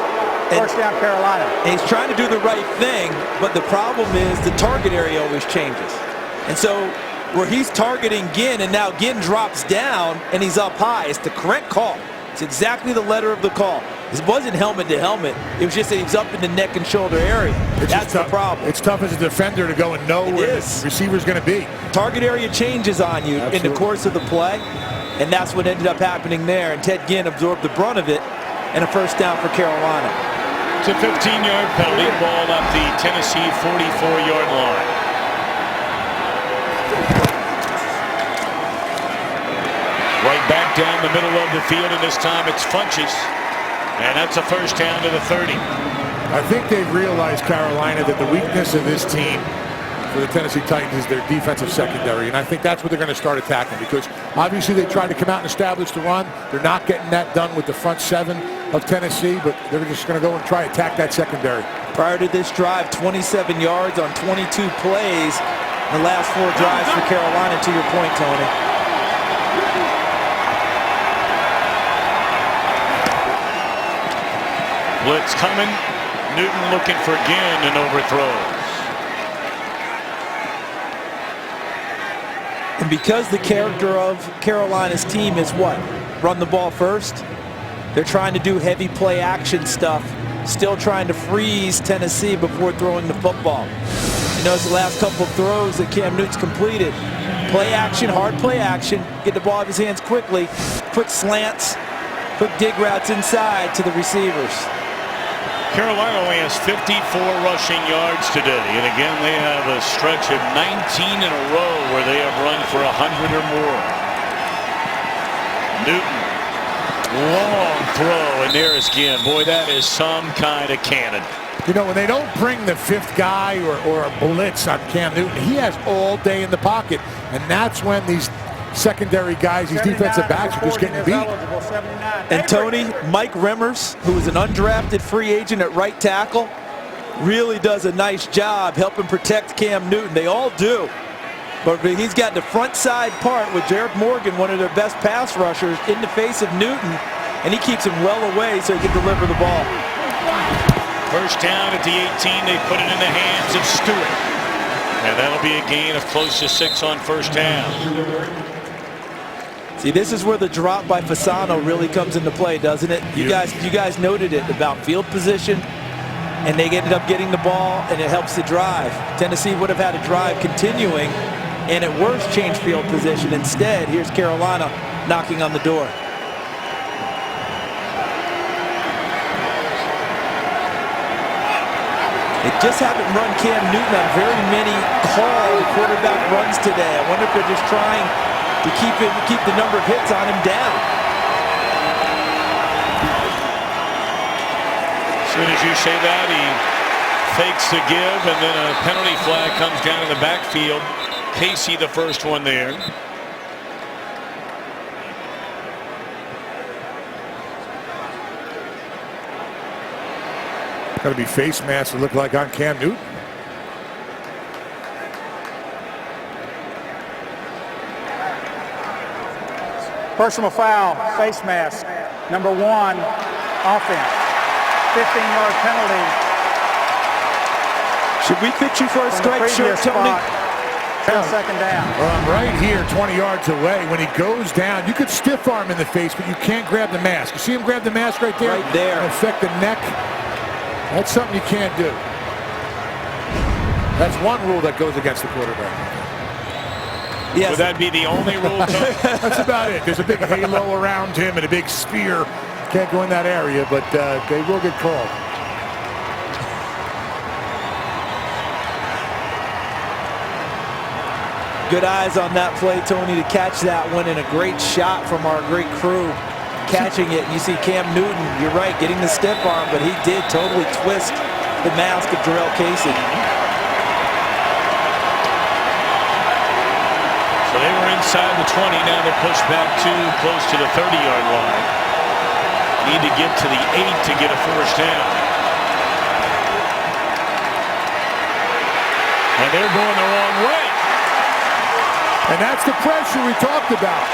first down Carolina. And he's trying to do the right thing, but the problem is the target area always changes, and so where he's targeting Ginn, and now Ginn drops down and he's up high, it's the correct call. It's exactly the letter of the call. It wasn't helmet to helmet. It was just that he was up in the neck and shoulder area. That's the problem. It's tough as a defender to go and know where the receiver's going to be. Target area changes on you in the course of the play, and that's what ended up happening there. And Ted Ginn absorbed the brunt of it, and a first down for Carolina. It's a 15-yard penalty, ball up the Tennessee 44-yard line. Right back down the middle of the field, and this time it's Funchess. And that's a first down to the 30. I think they've realized, Carolina, that the weakness of this team for the Tennessee Titans is their defensive secondary. And I think that's what they're going to start attacking, because obviously they tried to come out and establish the run. They're not getting that done with the front 7 of Tennessee, but they're just going to go and try to attack that secondary. Prior to this drive, 27 yards on 22 plays. The last 4 drives for Carolina, to your point, Tony. Blitz coming. Newton looking for Ginn and overthrows. And because the character of Carolina's team is what? Run the ball first. They're trying to do heavy play action stuff. Still trying to freeze Tennessee before throwing the football. You notice the last couple of throws that Cam Newton's completed. Play action, hard play action. Get the ball out of his hands quickly. Quick slants. Quick dig routes inside to the receivers. Carolina only has 54 rushing yards today, and again they have a stretch of 19 in a row where they have run for 100 or more. Newton, long throw, and there again, boy, that is some kind of cannon. You know, when they don't bring the fifth guy or a blitz on Cam Newton, he has all day in the pocket, and that's when these secondary guys, these defensive backs are just getting beat. And Tony, Mike Remmers, who is an undrafted free agent at right tackle, really does a nice job helping protect Cam Newton. They all do. But he's got the front side part with Jared Morgan, one of their best pass rushers, in the face of Newton, and he keeps him well away so he can deliver the ball. First down at the 18, they put it in the hands of Stewart. And that'll be a gain of close to 6 on first down. See, this is where the drop by Fasano really comes into play, doesn't it? You guys noted it about field position, and they ended up getting the ball, and it helps the drive. Tennessee would have had a drive continuing, and at worst change field position. Instead, here's Carolina knocking on the door. They just haven't run Cam Newton on very many called quarterback runs today. I wonder if they're just trying to keep the number of hits on him down. As soon as you say that, he fakes the give, and then a penalty flag comes down in the backfield. Casey, the first one there. Got to be face masks that look like on Cam Newton. Personal foul, face mask, number 1, offense. 15-yard penalty. Should we fit you for a strike shirt, Tony? Second down. Well, I'm right here, 20 yards away. When he goes down, you could stiff arm in the face, but you can't grab the mask. You see him grab the mask right there? Right there. And affect the neck. That's something you can't do. That's one rule that goes against the quarterback. Yes. Would that be the only rule? That's about it. There's a big halo around him and a big spear. Can't go in that area, but they will get called. Good eyes on that play, Tony, to catch that one, and a great shot from our great crew catching it. You see Cam Newton, you're right, getting the stiff arm, but he did totally twist the mask of Jarrell Casey. So they were inside the 20. Now they're pushed back too close to the 30-yard line. Need to get to the 8 to get a first down. And they're going the wrong way. And that's the pressure we talked about.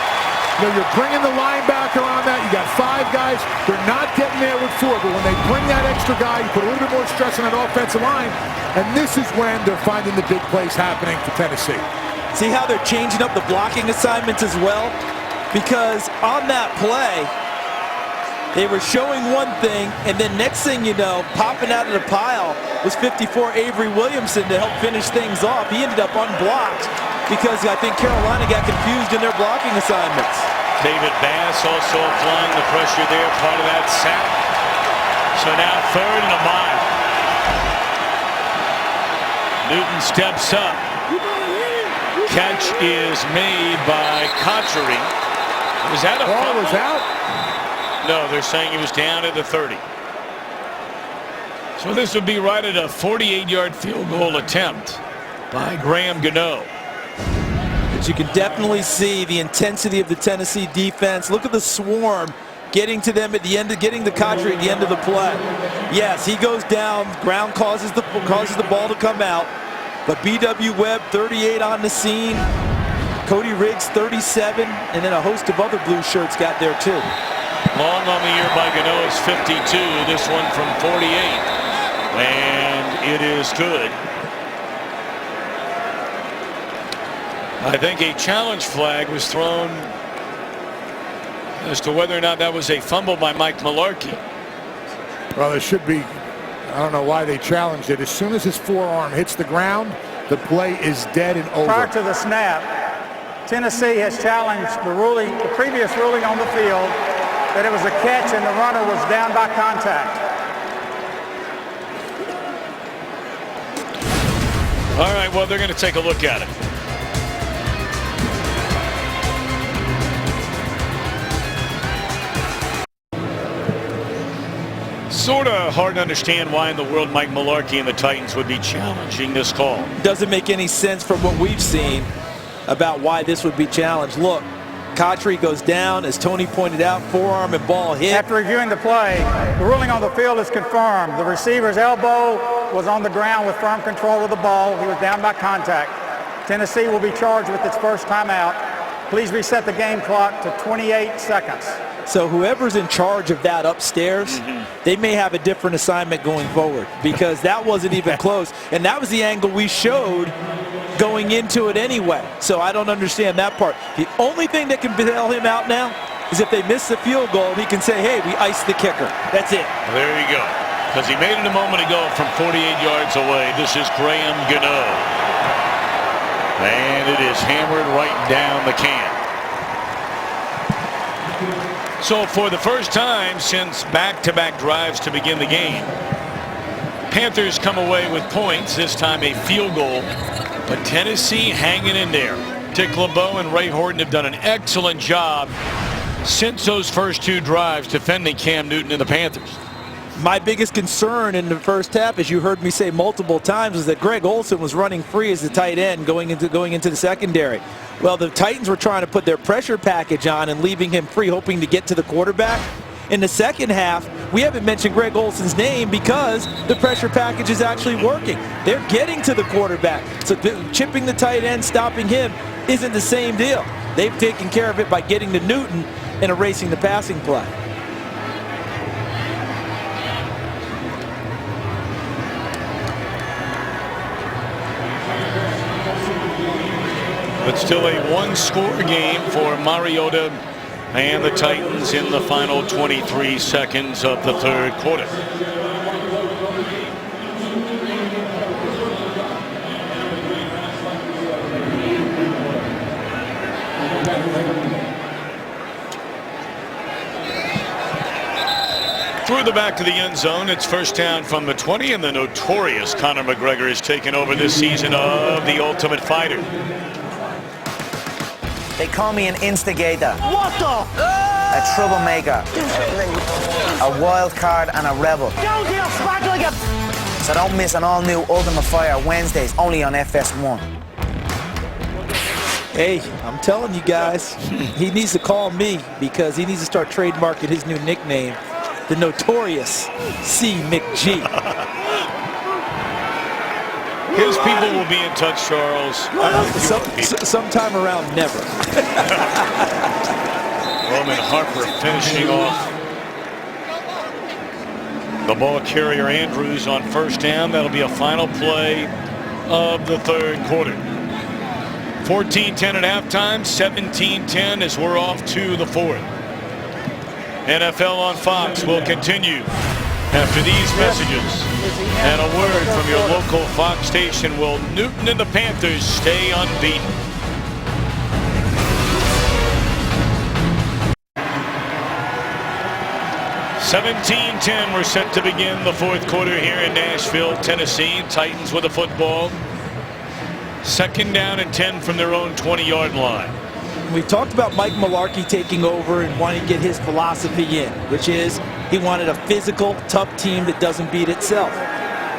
You know, you're bringing the linebacker on that. You got 5 guys. They're not getting there with 4. But when they bring that extra guy, you put a little bit more stress on that offensive line. And this is when they're finding the big plays happening for Tennessee. See how they're changing up the blocking assignments as well? Because on that play, they were showing one thing, and then next thing you know, popping out of the pile was 54 Avery Williamson to help finish things off. He ended up unblocked because I think Carolina got confused in their blocking assignments. David Bass also applying the pressure there, part of that sack. So now 3rd and a mile. Newton steps up. Catch is made by Cotchery. Was that a ball fumble? was out? No, they're saying he was down at the 30. So this would be right at a 48-yard field goal attempt by Graham Gano. But you can definitely see the intensity of the Tennessee defense. Look at the swarm getting to them at the end, getting the Cotchery at the end of the play. Yes, he goes down. Ground causes the ball to come out. But B.W. Webb, 38 on the scene. Cody Riggs, 37, and then a host of other blue shirts got there too. Long on the year by Gano is 52. This one from 48, and it is good. I think a challenge flag was thrown as to whether or not that was a fumble by Mike Mularkey. Well, there should be. I don't know why they challenged it. As soon as his forearm hits the ground, the play is dead and over. Prior to the snap, Tennessee has challenged the previous ruling on the field that it was a catch and the runner was down by contact. All right, well, they're going to take a look at it. Sort of hard to understand why in the world Mike Mularkey and the Titans would be challenging this call. Doesn't make any sense from what we've seen about why this would be challenged. Look, Kotri goes down, as Tony pointed out, forearm and ball hit. After reviewing the play, the ruling on the field is confirmed. The receiver's elbow was on the ground with firm control of the ball. He was down by contact. Tennessee will be charged with its first timeout. Please reset the game clock to 28 seconds. So whoever's in charge of that upstairs, they may have a different assignment going forward, because that wasn't even close. And that was the angle we showed going into it anyway. So I don't understand that part. The only thing that can bail him out now is if they miss the field goal, he can say, hey, we iced the kicker. That's it. There you go. Because he made it a moment ago from 48 yards away. This is Graham Gano. And it is hammered right down the can. So for the first time since back-to-back drives to begin the game, Panthers come away with points, this time a field goal, but Tennessee hanging in there. Dick LeBeau and Ray Horton have done an excellent job since those first two drives defending Cam Newton and the Panthers. My biggest concern in the first half, as you heard me say multiple times, was that Greg Olsen was running free as the tight end going into the secondary. Well, the Titans were trying to put their pressure package on and leaving him free, hoping to get to the quarterback. In the second half, we haven't mentioned Greg Olsen's name because the pressure package is actually working. They're getting to the quarterback. So chipping the tight end, stopping him, isn't the same deal. They've taken care of it by getting to Newton and erasing the passing play. But still a one-score game for Mariota and the Titans in the final 23 seconds of the third quarter. Through the back of the end zone, it's first down from the 20, and the notorious Conor McGregor has taken over this season of The Ultimate Fighter. They call me an instigator. What the? A troublemaker. A wild card and a rebel. So don't miss an all-new Ultimate Fire Wednesdays only on FS1. Hey, I'm telling you guys, he needs to call me because he needs to start trademarking his new nickname, the notorious C. McG. His people will be in touch, Charles. Sometime around never. Roman Harper finishing off the ball carrier Andrews on first down. That'll be a final play of the third quarter. 14-10 at halftime, 17-10 as we're off to the fourth. NFL on Fox will continue after these messages. And a word from your local Fox station. Will Newton and the Panthers stay unbeaten? (17-10) we're set to begin the fourth quarter here in Nashville, Tennessee. Titans with the football. Second down and 10 from their own 20-yard line. We talked about Mike Mularkey taking over and wanting to get his philosophy in, which is he wanted a physical, tough team that doesn't beat itself.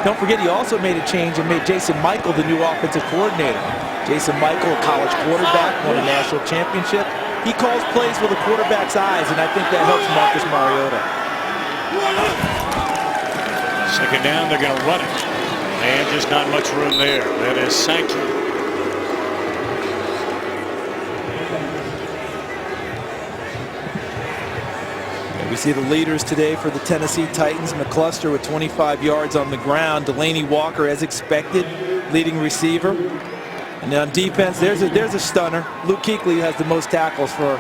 Don't forget, he also made a change and made Jason Michael the new offensive coordinator. Jason Michael, a college quarterback, won a national championship. He calls plays with a quarterback's eyes, and I think that helps Marcus Mariota. Second down, they're going to run it. And just not much room there. That is Sankey. We see the leaders today for the Tennessee Titans. McCluster with 25 yards on the ground. Delaney Walker, as expected, leading receiver. And on defense, there's a stunner. Luke Kuechly has the most tackles for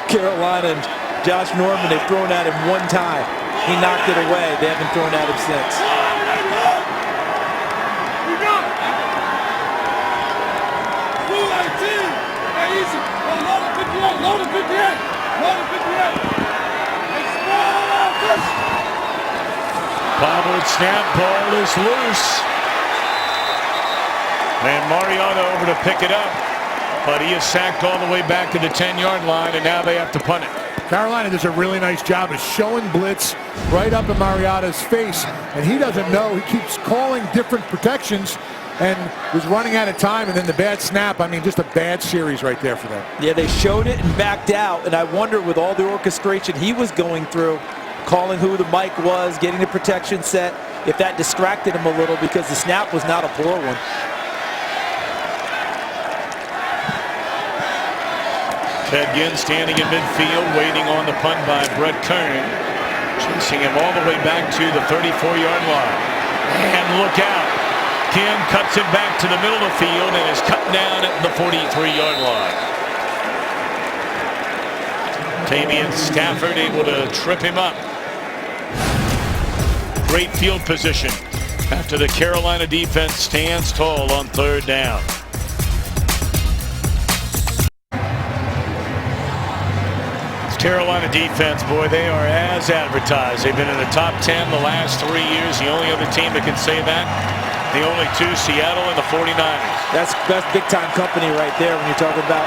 Carolina. And Josh Norman, they've thrown at him one time. He knocked it away. They haven't thrown at him since. Bobbled snap, ball is loose. And Mariota over to pick it up. But he is sacked all the way back to the 10-yard line, and now they have to punt it. Carolina does a really nice job of showing blitz right up in Mariota's face, and he doesn't know. He keeps calling different protections and was running out of time, and then the bad snap. I mean, just a bad series right there for them. Yeah, they showed it and backed out, and I wonder with all the orchestration he was going through, calling who the mic was, getting the protection set, if that distracted him a little because the snap was not a poor one. Ted Ginn standing in midfield, waiting on the punt by Brett Kern. Chasing him all the way back to the 34-yard line. And look out. Ginn cuts it back to the middle of the field and is cut down at the 43-yard line. Damian Stafford able to trip him up. Great field position after the Carolina defense stands tall on 3rd down. Carolina defense, boy, they are as advertised. They've been in the top 10 the last 3 years. The only other team that can say that, the only two, Seattle and the 49ers. That's big-time company right there when you're talking about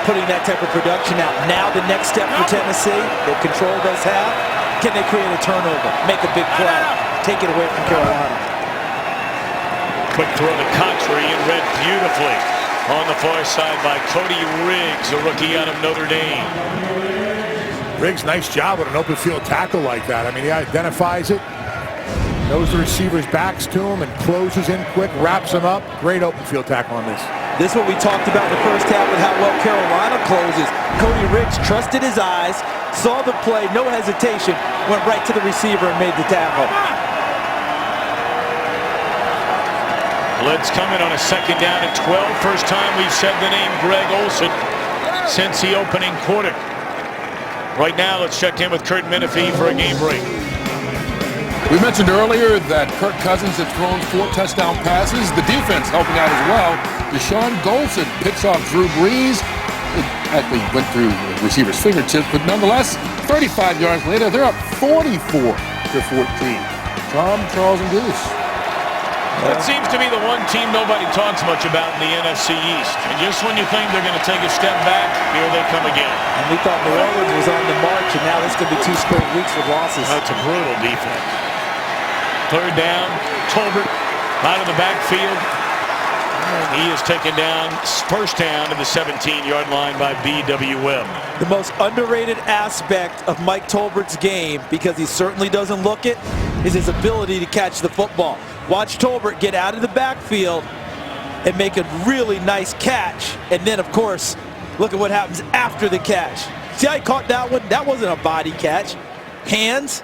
putting that type of production out. Now the next step for Tennessee, they've controlled this half. Can they create a turnover, make a big play, take it away from Carolina? Quick throw to Contry and read beautifully on the far side by Cody Riggs, a rookie out of Notre Dame. Riggs, nice job with an open field tackle like that. I mean, he identifies it, knows the receiver's backs to him, and closes in quick, wraps him up. Great open field tackle on this. This is what we talked about in the first half with how well Carolina closes. Cody Riggs trusted his eyes, saw the play, no hesitation, went right to the receiver and made the tackle. Blitz coming on a 2nd down and 12. First time we've said the name Greg Olsen since the opening quarter. Right now, let's check in with Kurt Menefee for a game break. We mentioned earlier that Kirk Cousins had thrown 4 touchdown passes. The defense helping out as well. Deshaun Golson picks off Drew Brees. It actually went through the receiver's fingertips, but nonetheless, 35 yards later, they're up 44-14. Tom, Charles, and Goose. That seems to be the one team nobody talks much about in the NFC East. And just when you think they're going to take a step back, here they come again. And we thought New Orleans was on the march, and now this could be 2 straight weeks with losses. That's a brutal defense. 3rd down, Tolbert out of the backfield. And he is taken down, first down to the 17-yard line by BWM. The most underrated aspect of Mike Tolbert's game, because he certainly doesn't look it, is his ability to catch the football. Watch Tolbert get out of the backfield and make a really nice catch. And then, of course, look at what happens after the catch. See how he caught that one? That wasn't a body catch. Hands,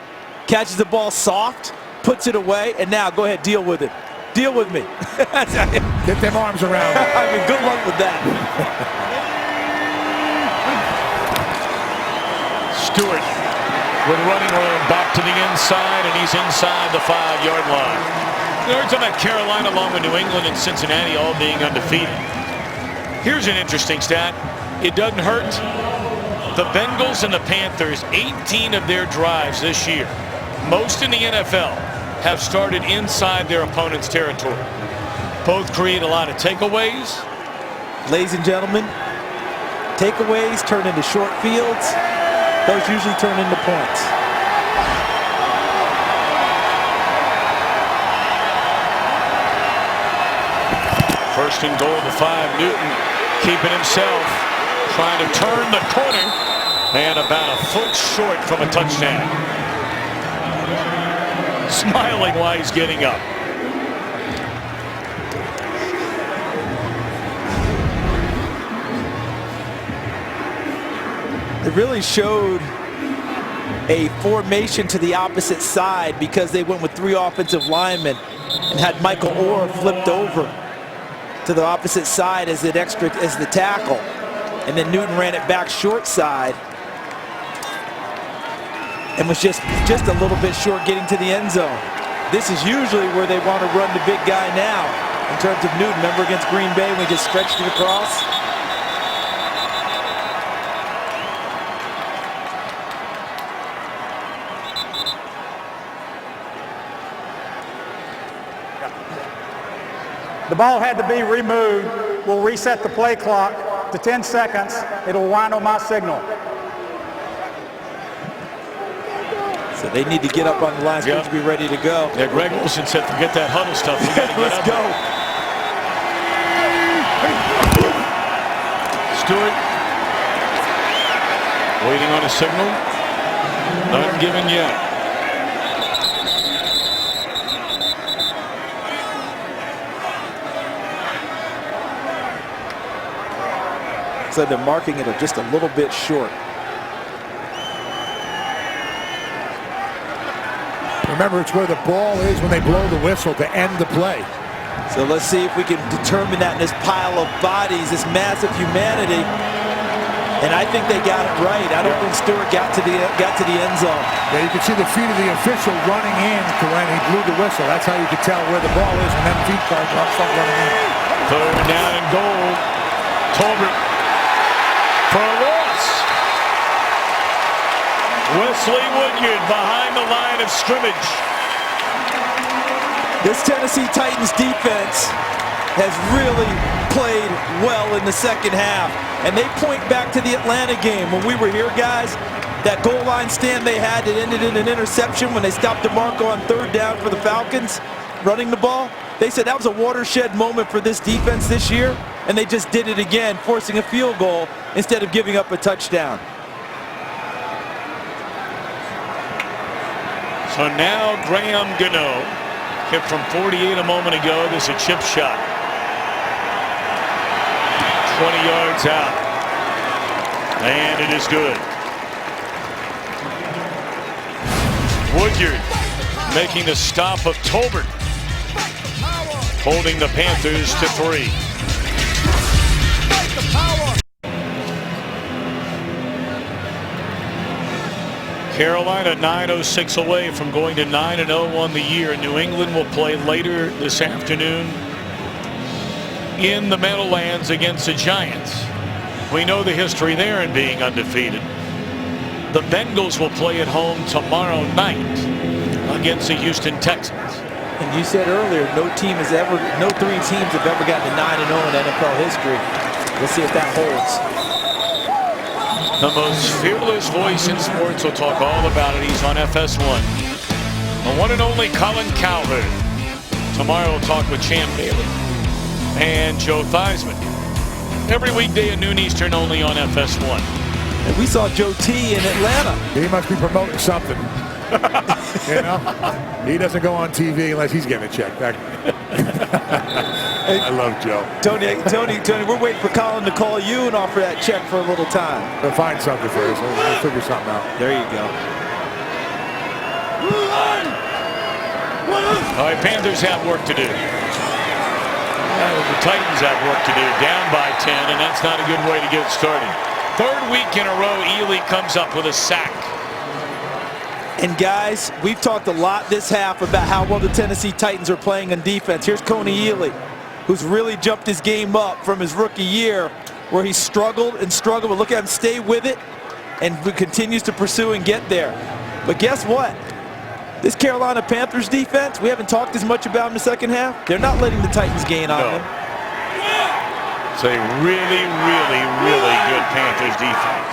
catches the ball soft, puts it away, and now go ahead, deal with it. Deal with me. Get them arms around it. I mean, good luck with that. Stewart with running room back to the inside, and he's inside the 5-yard line. We're talking about Carolina along with New England and Cincinnati all being undefeated. Here's an interesting stat. It doesn't hurt. The Bengals and the Panthers, 18 of their drives this year, most in the NFL, have started inside their opponent's territory. Both create a lot of takeaways. Ladies and gentlemen, takeaways turn into short fields. Those usually turn into points. First and goal to 5. Newton keeping himself, trying to turn the corner, and about a foot short from a touchdown. Smiling while he's getting up. It really showed a formation to the opposite side because they went with 3 offensive linemen and had Michael Orr flipped over to the opposite side as the tackle, and then Newton ran it back short side and was just a little bit short getting to the end zone. This is usually where they want to run the big guy now in terms of Newton. Remember against Green Bay when we just stretched it across? The ball had to be removed. We'll reset the play clock to 10 seconds. It'll wind on my signal. So they need to get up on the line to be ready to go. Yeah, Greg Olson said, forget that huddle stuff. We gotta get Let's up. go. Stewart waiting on a signal. None given yet. So they're marking it just a little bit short. Remember, it's where the ball is when they blow the whistle to end the play. So let's see if we can determine that in this pile of bodies, this massive humanity. And I think they got it right. I don't think Stewart got to the end zone. Yeah, you can see the feet of the official running in to when he blew the whistle. That's how you can tell where the ball is, and then feet start running in. Third down and goal. Tolbert for a loss. Wesley Woodyard behind the line of scrimmage. This Tennessee Titans defense has really played well in the second half. And they point back to the Atlanta game when we were here, guys. That goal line stand they had that ended in an interception when they stopped DeMarco on third down for the Falcons running the ball. They said that was a watershed moment for this defense this year, and they just did it again, forcing a field goal instead of giving up a touchdown. So now Graham Gano hit from 48 a moment ago. This is a chip shot. 20 yards out. And it is good. Woodyard making the stop of Tolbert, holding the Panthers to 3. Carolina 9:06 away from going to 9-0 on the year. New England will play later this afternoon in the Meadowlands against the Giants. We know the history there in being undefeated. The Bengals will play at home tomorrow night against the Houston Texans. And you said earlier, no three teams have ever gotten to 9-0 in NFL history. We'll see if that holds. The most fearless voice in sports will talk all about it. He's on FS1. The one and only Colin Cowherd. Tomorrow we'll talk with Champ Bailey and Joe Theismann. Every weekday at noon Eastern, only on FS1. And we saw Joe T in Atlanta. He must be promoting something. You know, he doesn't go on TV unless he's getting a check. I love Joe. Tony, we're waiting for Colin to call you and offer that check for a little time. We'll find something first. We'll figure something out. There you go. All right, Panthers have work to do. The Titans have work to do. Down by 10, and that's not a good way to get started. Third week in a row, Ely comes up with a sack. And guys, we've talked a lot this half about how well the Tennessee Titans are playing on defense. Here's Coney Ely, who's really jumped his game up from his rookie year, where he struggled and struggled, but look at him stay with it and continues to pursue and get there. But guess what? This Carolina Panthers defense, we haven't talked as much about in the second half. They're not letting the Titans gain on them. It's a really, really, really good Panthers defense.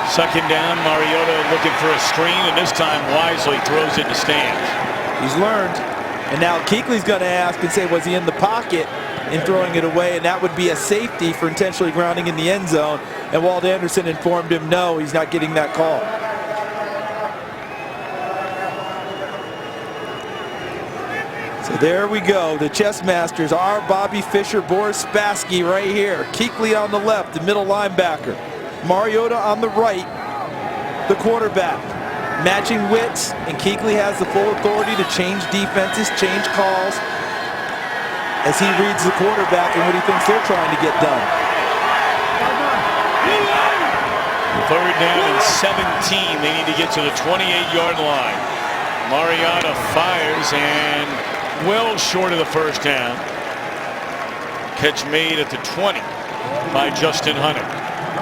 Second down, Mariota looking for a screen, and this time wisely throws it to stands. He's learned. And now Kuechly's going to ask and say, was he in the pocket in throwing it away? And that would be a safety for intentionally grounding in the end zone. And Walt Anderson informed him, no, he's not getting that call. So there we go. The chess masters are Bobby Fischer, Boris Spassky right here. Kuechly on the left, the middle linebacker. Mariota on the right, the quarterback. Matching wits, and Kuechly has the full authority to change defenses, change calls, as he reads the quarterback and what he thinks they're trying to get done. Third down and 17. They need to get to the 28-yard line. Mariota fires and well short of the first down. Catch made at the 20 by Justin Hunter.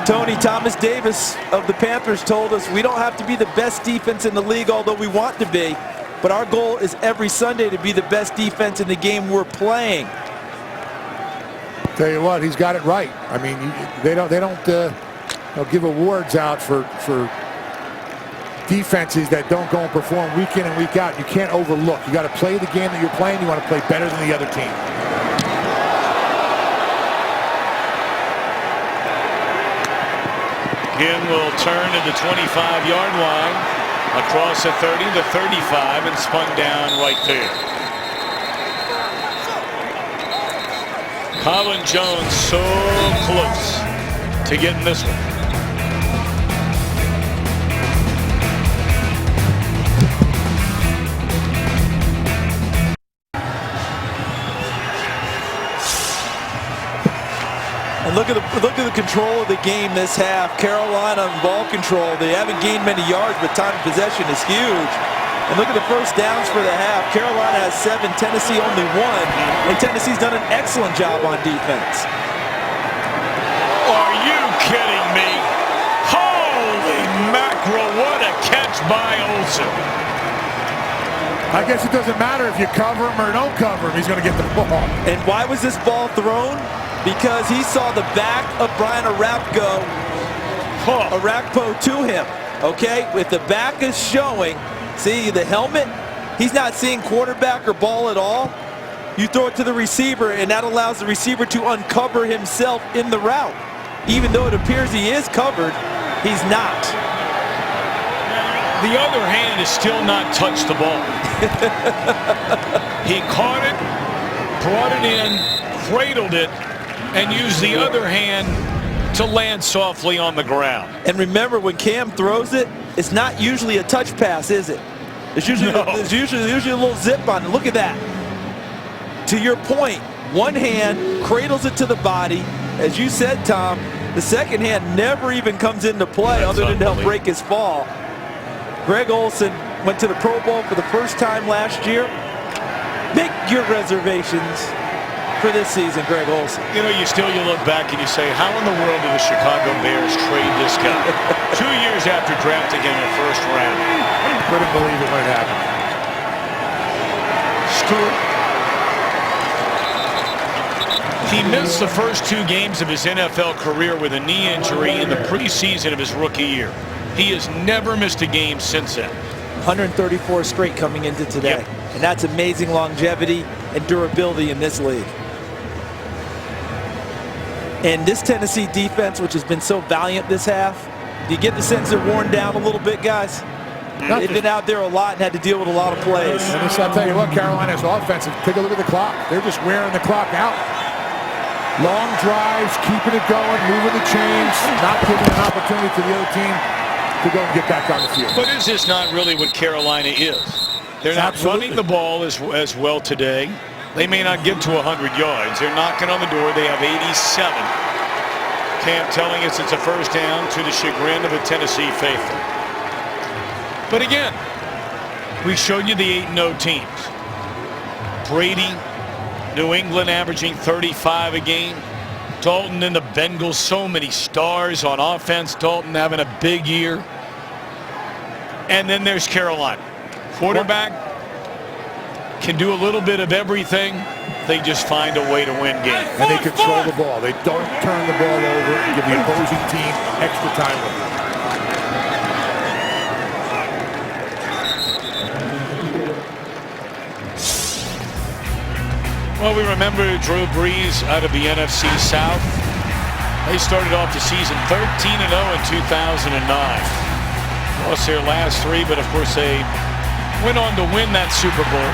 Tony, Thomas Davis of the Panthers told us we don't have to be the best defense in the league, although we want to be. but our goal is every Sunday to be the best defense in the game we're playing. Tell you what, he's got it right. I mean, they don't give awards out for defenses that don't go and perform week in and week out. You can't overlook. You got to play the game that you're playing. You want to play better than the other team. Kim will turn to the 25-yard line, across the 30, the 35, and spun down right there. Colin Jones so close to getting this one. And look at the control of the game this half. Carolina on ball control. They haven't gained many yards, but time of possession is huge. And look at the first downs for the half. Carolina has 7, Tennessee only 1. And Tennessee's done an excellent job on defense. Are you kidding me? Holy mackerel, what a catch by Olsen. I guess it doesn't matter if you cover him or don't cover him. He's going to get the ball. And why was this ball thrown? Because he saw the back of Brian Arakpo to him. Okay, if the back is showing, see the helmet, he's not seeing quarterback or ball at all. You throw it to the receiver, and that allows the receiver to uncover himself in the route. Even though it appears he is covered, he's not. The other hand has still not touched the ball. He caught it, brought it in, cradled it, and used the other hand to land softly on the ground. And remember, when Cam throws it, it's not usually a touch pass, is it? There's usually a little zip on it. Look at that. To your point, one hand cradles it to the body. As you said, Tom, the second hand never even comes into play other than to help break his fall. Greg Olsen went to the Pro Bowl for the first time last year. Make your reservations for this season, Greg Olsen. You know, you look back and you say, how in the world did the Chicago Bears trade this guy? 2 years after drafting him in the first round. Couldn't believe it might happen. Stewart. He missed the first 2 games of his NFL career with a knee injury in the preseason of his rookie year. He has never missed a game since then. 134 straight coming into today. Yep. And that's amazing longevity and durability in this league. And this Tennessee defense, which has been so valiant this half, do you get the sense they're worn down a little bit, guys? They've been out there a lot and had to deal with a lot of plays. And I'll tell you what, Carolina's offensive, take a look at the clock. They're just wearing the clock out. Long drives, keeping it going, moving the chains, not giving an opportunity to the other team to go and get back on the field. But is this not really what Carolina is? They're not running the ball as well today. They may not get to 100 yards. They're knocking on the door. They have 87. Cam telling us it's a first down to the chagrin of the Tennessee faithful. But again, we showed you the 8-0 teams. Brady, New England averaging 35 a game. Dalton and the Bengals, so many stars on offense. Dalton having a big year. And then there's Carolina. Quarterback can do a little bit of everything. They just find a way to win games. And they control the ball. They don't turn the ball over and give the opposing team extra time with it. Well, we remember Drew Brees out of the NFC South. They started off the season 13-0 in 2009. Lost their last 3, but of course they went on to win that Super Bowl.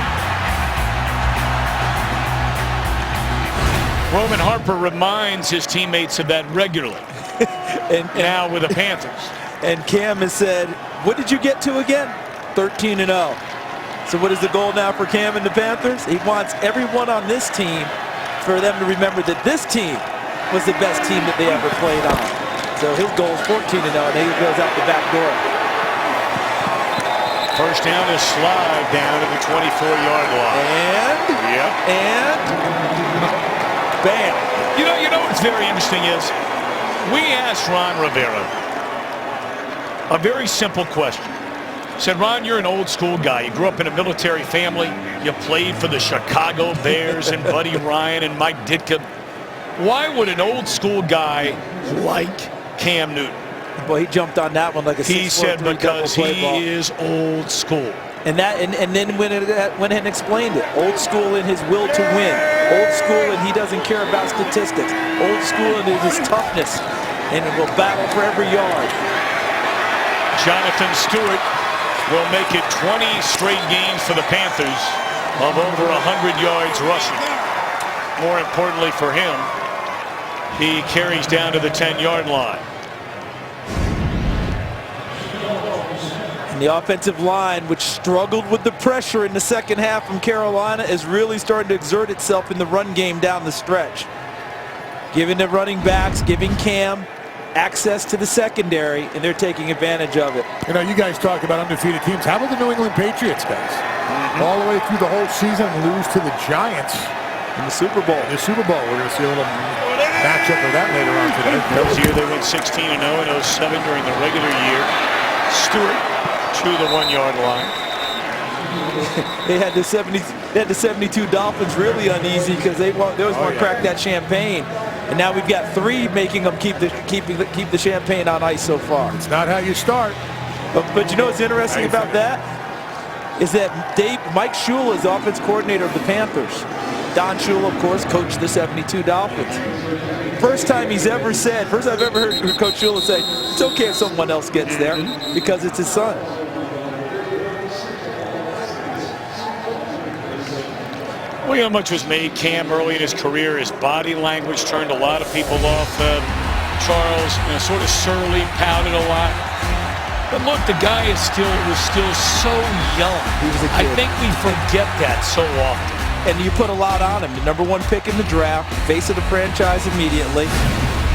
Roman Harper reminds his teammates of that regularly. and now with the Panthers. And Cam has said, what did you get to again? 13-0. So what is the goal now for Cam and the Panthers? He wants everyone on this team for them to remember that this team was the best team that they ever played on. So his goal is 14-0, and he goes out the back door. First down is slide down to the 24-yard line. And bam. You know what's very interesting is we asked Ron Rivera a very simple question. Said, Ron, you're an old school guy. You grew up in a military family. You played for the Chicago Bears and Buddy Ryan and Mike Ditka. Why would an old school guy like Cam Newton? Well, he jumped on that one like a 6'4", He said because he is old school. And then went ahead and explained it. Old school in his will to win. Old school and he doesn't care about statistics. Old school in his toughness. And will battle for every yard. Jonathan Stewart will make it 20 straight games for the Panthers of over 100 yards rushing. More importantly for him, he carries down to the 10-yard line. And the offensive line, which struggled with the pressure in the second half from Carolina, is really starting to exert itself in the run game down the stretch. Giving the running backs, giving Cam access to the secondary, and they're taking advantage of it. You know, you guys talk about undefeated teams. How about the New England Patriots, guys? All the way through the whole season, lose to the Giants in the Super Bowl. In the Super Bowl, we're going to see a little matchup of that later on today. This year they went 16-0 and 07 during the regular year. Stewart to the 1-yard line. They had the 72 Dolphins really uneasy because they always want to crack that champagne. And now we've got 3 making them keep the champagne on ice so far. It's not how you start. But you know what's interesting about that? Is that Mike Shula is the offense coordinator of the Panthers. Don Shula, of course, coached the 72 Dolphins. First I've ever heard Coach Shula say, it's okay if someone else gets there because it's his son. Well, you know how much was made Cam early in his career. His body language turned a lot of people off. Charles, sort of surly, pouted a lot. But look, the guy was still so young. He was a kid. I think we forget that so often. And you put a lot on him. The #1 pick in the draft, face of the franchise immediately.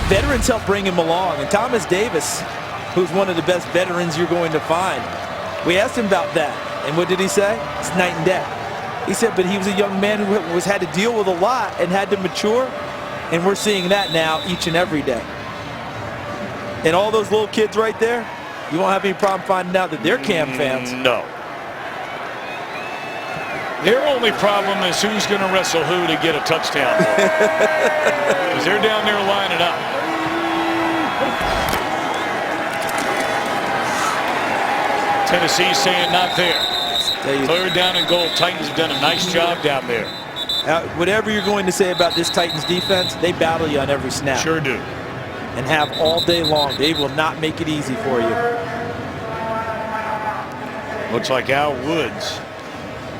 Veterans help bring him along. And Thomas Davis, who's one of the best veterans you're going to find, we asked him about that. And what did he say? It's night and day. He said, but he was a young man who had to deal with a lot and had to mature. And we're seeing that now each and every day. And all those little kids right there, you won't have any problem finding out that they're Cam fans. No. Their only problem is who's going to wrestle who to get a touchdown. Because they're down there lining up. Tennessee saying not there. 3rd down and goal. Titans have done a nice job down there. Whatever you're going to say about this Titans defense, they battle you on every snap. Sure do. And have all day long. They will not make it easy for you. Looks like Al Woods,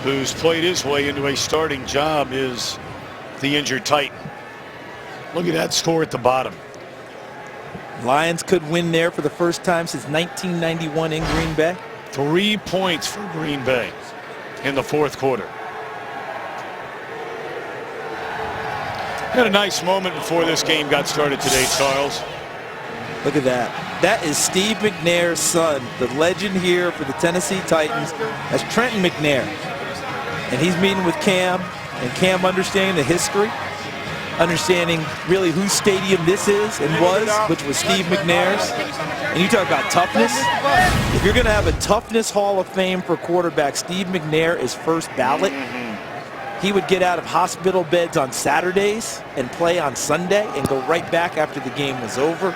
who's played his way into a starting job, is the injured Titan. Look at that score at the bottom. Lions could win there for the first time since 1991 in Green Bay. 3 points for Green Bay in the 4th quarter. Had a nice moment before this game got started today, Charles. Look at that. That is Steve McNair's son, the legend here for the Tennessee Titans. That's Trenton McNair. And he's meeting with Cam, and Cam understanding the history, understanding really whose stadium this is and was, which was Steve McNair's. And you talk about toughness. If you're going to have a toughness Hall of Fame for quarterback, Steve McNair is first ballot. He would get out of hospital beds on Saturdays and play on Sunday and go right back after the game was over.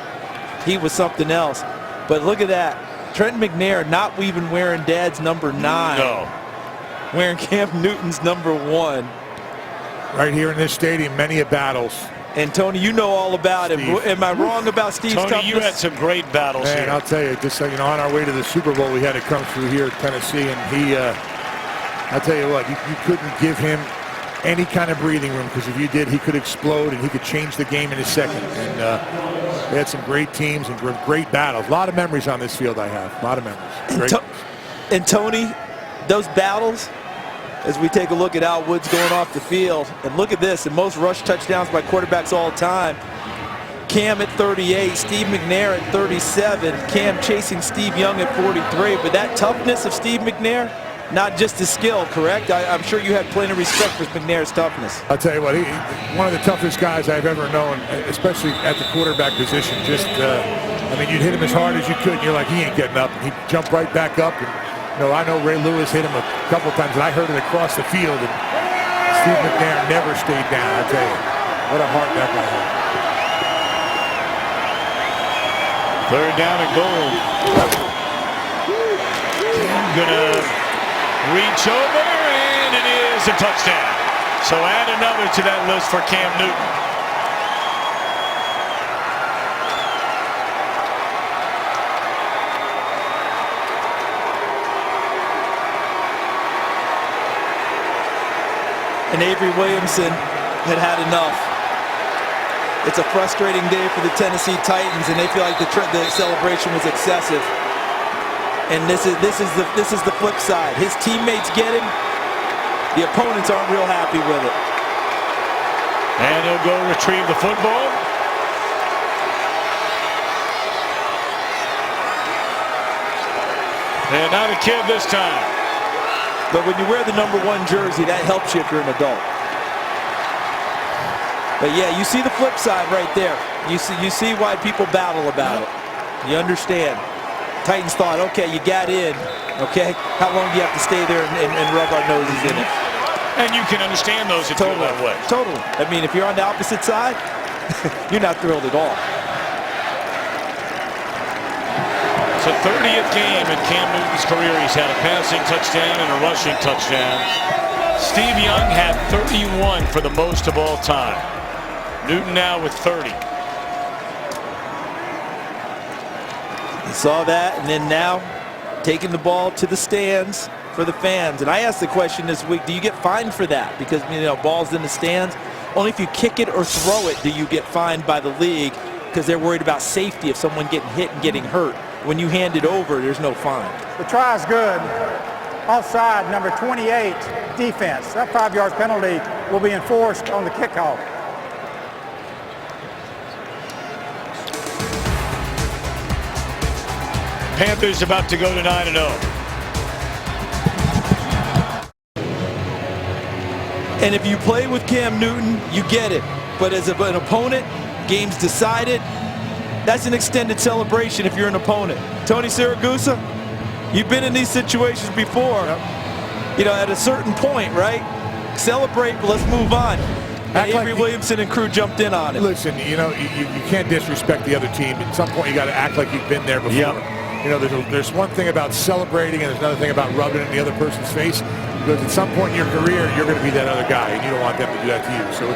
He was something else. But look at that. Trenton McNair not even wearing Dad's number 9. No. Wearing Cam Newton's number 1. Right here in this stadium, many a battles. And Tony, you know all about him. Am I wrong about Steve's toughness? Tony, you had some great battles Man, here. I'll tell you, just on our way to the Super Bowl, we had to come through here at Tennessee, and I'll tell you what, you couldn't give him any kind of breathing room, because if you did, he could explode and he could change the game in a second. And they had some great teams and great battles. A lot of memories on this field I have. A lot of memories. And Tony, those battles, as we take a look at Al Woods going off the field, and look at this, the most rush touchdowns by quarterbacks all time. Cam at 38, Steve McNair at 37, Cam chasing Steve Young at 43. But that toughness of Steve McNair, not just his skill, correct? I'm sure you had plenty of respect for McNair's toughness. I'll tell you what, one of the toughest guys I've ever known, especially at the quarterback position. Just, I mean, you'd hit him as hard as you could, and you're like, he ain't getting up. And he'd jump right back up and No, I know Ray Lewis hit him a couple times, and I heard it across the field. And Steve McNair never stayed down, I tell you. What a heart that guy had. Third down and goal. Gonna reach over, and it is a touchdown. So add another to that list for Cam Newton. And Avery Williamson had had enough. It's a frustrating day for the Tennessee Titans, and they feel like the celebration was excessive. And this is the flip side. His teammates get him. The opponents aren't real happy with it. And he'll go retrieve the football. And not a kid this time. But when you wear the #1 jersey, that helps you if you're an adult. But yeah, you see the flip side right there. You see why people battle about it. You understand. Titans thought, okay, you got in. Okay, how long do you have to stay there and rub our noses in it? And you can understand those that feel that way. Totally. I mean, if you're on the opposite side, you're not thrilled at all. It's the 30th game in Cam Newton's career. He's had a passing touchdown and a rushing touchdown. Steve Young had 31 for the most of all time. Newton now with 30. You saw that, and then now taking the ball to the stands for the fans. And I asked the question this week, do you get fined for that? Because, you know, balls in the stands. Only if you kick it or throw it do you get fined by the league, because they're worried about safety of someone getting hit and getting hurt. When you hand it over, there's no fine. The try is good. Offside, number 28, defense. That 5-yard penalty will be enforced on the kickoff. Panthers about to go to 9-0. And if you play with Cam Newton, you get it. But as an opponent, game's decided. That's an extended celebration if you're an opponent. Tony Siragusa, you've been in these situations before. Yep. You know, at a certain point, right? Celebrate, but let's move on. Avery Williamson and crew jumped in on it. Listen, you know, you can't disrespect the other team. At some point, you got to act like you've been there before. Yep. You know, there's one thing about celebrating, and there's another thing about rubbing it in the other person's face. Because at some point in your career, you're going to be that other guy, and you don't want them to do that to you. So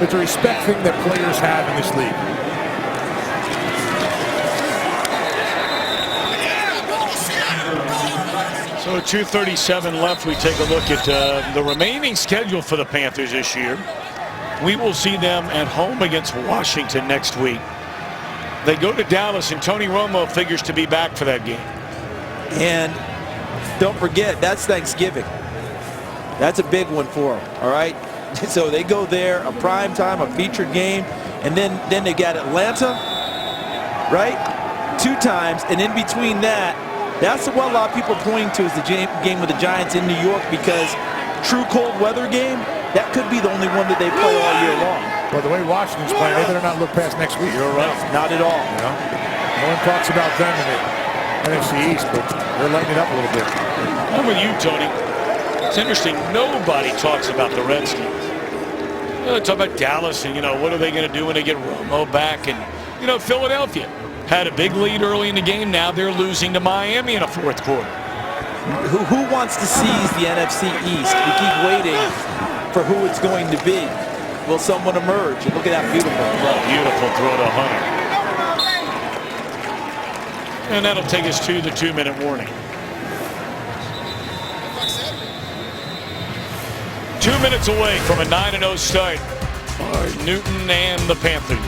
it's a respect thing that players have in this league. So 2:37 left. We take a look at the remaining schedule for the Panthers this year. We will see them at home against Washington next week. They go to Dallas, and Tony Romo figures to be back for that game. And don't forget, that's Thanksgiving. That's a big one for them, all right? So they go there, a prime time, a featured game, and then they got Atlanta, right? 2 times, and in between that, that's what a lot of people are pointing to as the game with the Giants in New York, because true cold weather game, that could be the only one that they play all year long. Well, the way Washington's playing, they better not look past next week. You're right. Not at all. You know? No one talks about them in the NFC East, but they're lighting it up a little bit. I'm with you, Tony. It's interesting. Nobody talks about the Redskins. You know, they talk about Dallas and, you know, what are they going to do when they get Romo back? And, you know, Philadelphia had a big lead early in the game. Now they're losing to Miami in a 4th quarter. Who wants to seize the NFC East? We keep waiting for who it's going to be. Will someone emerge? And look at that beautiful throw. Beautiful throw to Hunter. And that'll take us to the 2-minute warning. 2 minutes away from a 9-0 start for Newton and the Panthers.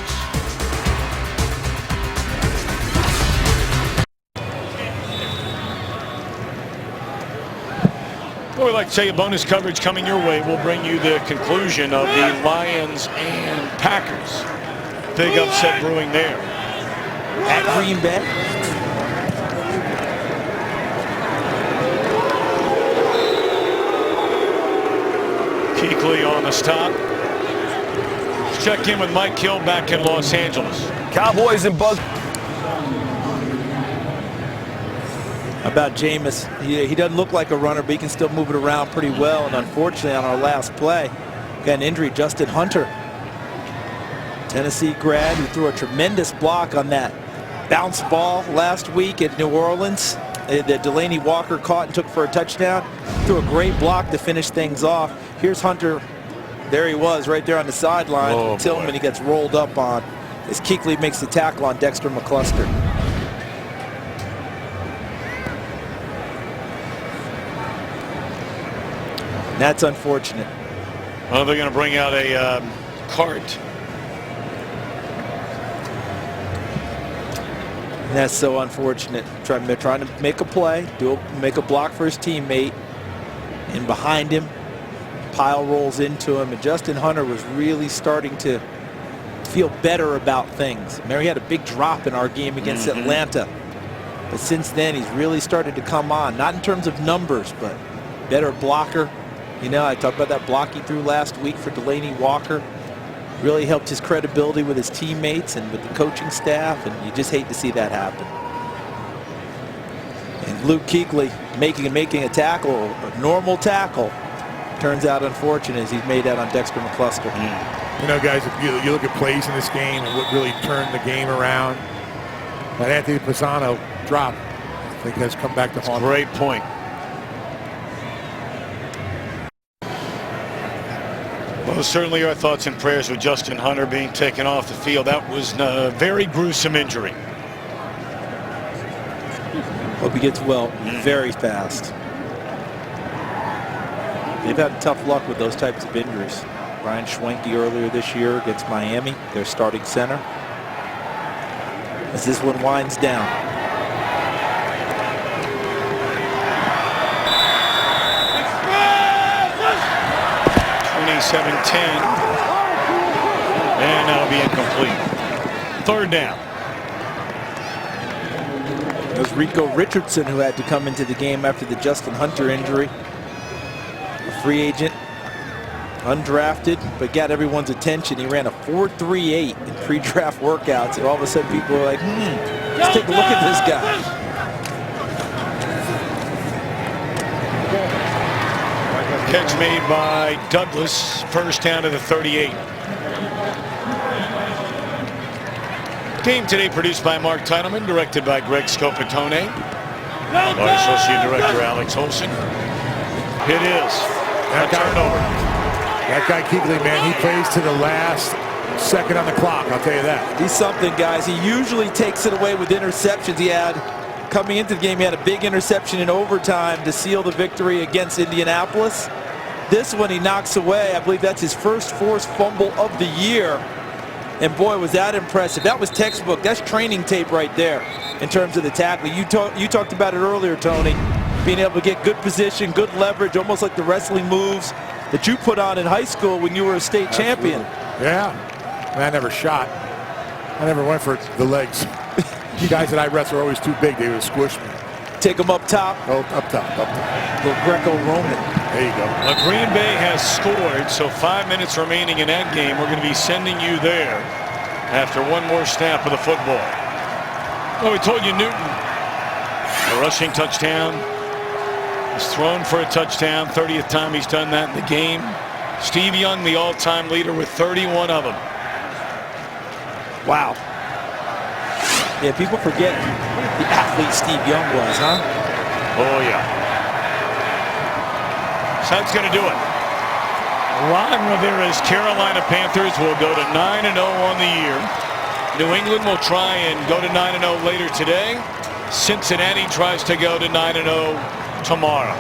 Well, we'd like to tell you bonus coverage coming your way. We'll bring you the conclusion of the Lions and Packers. Big upset brewing there. At Green Bay. Kuechly on the stop. Let's check in with Mike Hill back in Los Angeles. Cowboys and Bucks. About Jameis, he doesn't look like a runner, but he can still move it around pretty well. And unfortunately, on our last play, got an injury. Justin Hunter, Tennessee grad, who threw a tremendous block on that bounce ball last week at New Orleans that Delaney Walker caught and took for a touchdown. Threw a great block to finish things off. Here's Hunter. There he was right there on the sideline. Tillman, he gets rolled up on as Kuechly makes the tackle on Dexter McCluster. That's unfortunate. Well, they're going to bring out a cart. And that's so unfortunate. Trying to make a play, make a block for his teammate, and behind him, pile rolls into him. And Justin Hunter was really starting to feel better about things. Remember, he had a big drop in our game against Atlanta. But since then, he's really started to come on. Not in terms of numbers, but better blocker. You know, I talked about that block he threw last week for Delaney Walker. Really helped his credibility with his teammates and with the coaching staff, and you just hate to see that happen. And Luke Kuechly making a tackle, a normal tackle, turns out unfortunate as he's made that on Dexter McCluster. You know, guys, if you look at plays in this game and what really turned the game around, that Anthony Fasano drop, I think, has come back to haunt him. Great point. Well, certainly our thoughts and prayers with Justin Hunter being taken off the field. That was a very gruesome injury. Hope he gets well very fast. They've had tough luck with those types of injuries. Ryan Schwenke earlier this year against Miami, their starting center. As this one winds down. 27-10, and that'll be incomplete. Third down. It was Rico Richardson who had to come into the game after the Justin Hunter injury. A free agent, undrafted, but got everyone's attention. He ran a 4.38 in pre-draft workouts, and all of a sudden people were like, let's take a look at this guy. Catch made by Douglas, first down to the 38. Game today produced by Mark Titleman, directed by Greg Scopatone. Our associate director, Alex Olson. It is a turnover. That guy Kuechly, man, he plays to the last second on the clock, I'll tell you that. He's something, guys. He usually takes it away with interceptions. He had, coming into the game, he had a big interception in overtime to seal the victory against Indianapolis. This one he knocks away. I believe that's his first forced fumble of the year. And boy, was that impressive. That was textbook. That's training tape right there in terms of the tackle. You talked about it earlier, Tony. Being able to get good position, good leverage, almost like the wrestling moves that you put on in high school when you were a state champion. Yeah. I never shot. I never went for the legs. The guys that I wrestle are always too big. They would squish me. Take them up top. Oh, up top. Little Greco-Roman. There you go. Green Bay has scored, so 5 minutes remaining in that game. We're going to be sending you there after one more snap of the football. Well, we told you Newton, a rushing touchdown. He's thrown for a touchdown. 30th time he's done that in the game. Steve Young, the all-time leader, with 31 of them. Wow. Yeah, people forget the athlete Steve Young was, huh? Oh, yeah. So that's going to do it. Ron Rivera's Carolina Panthers will go to 9-0 on the year. New England will try and go to 9-0 later today. Cincinnati tries to go to 9-0 tomorrow.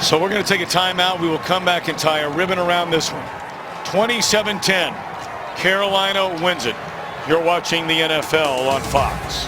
So we're going to take a timeout. We will come back and tie a ribbon around this one. 27-10. Carolina wins it. You're watching the NFL on Fox.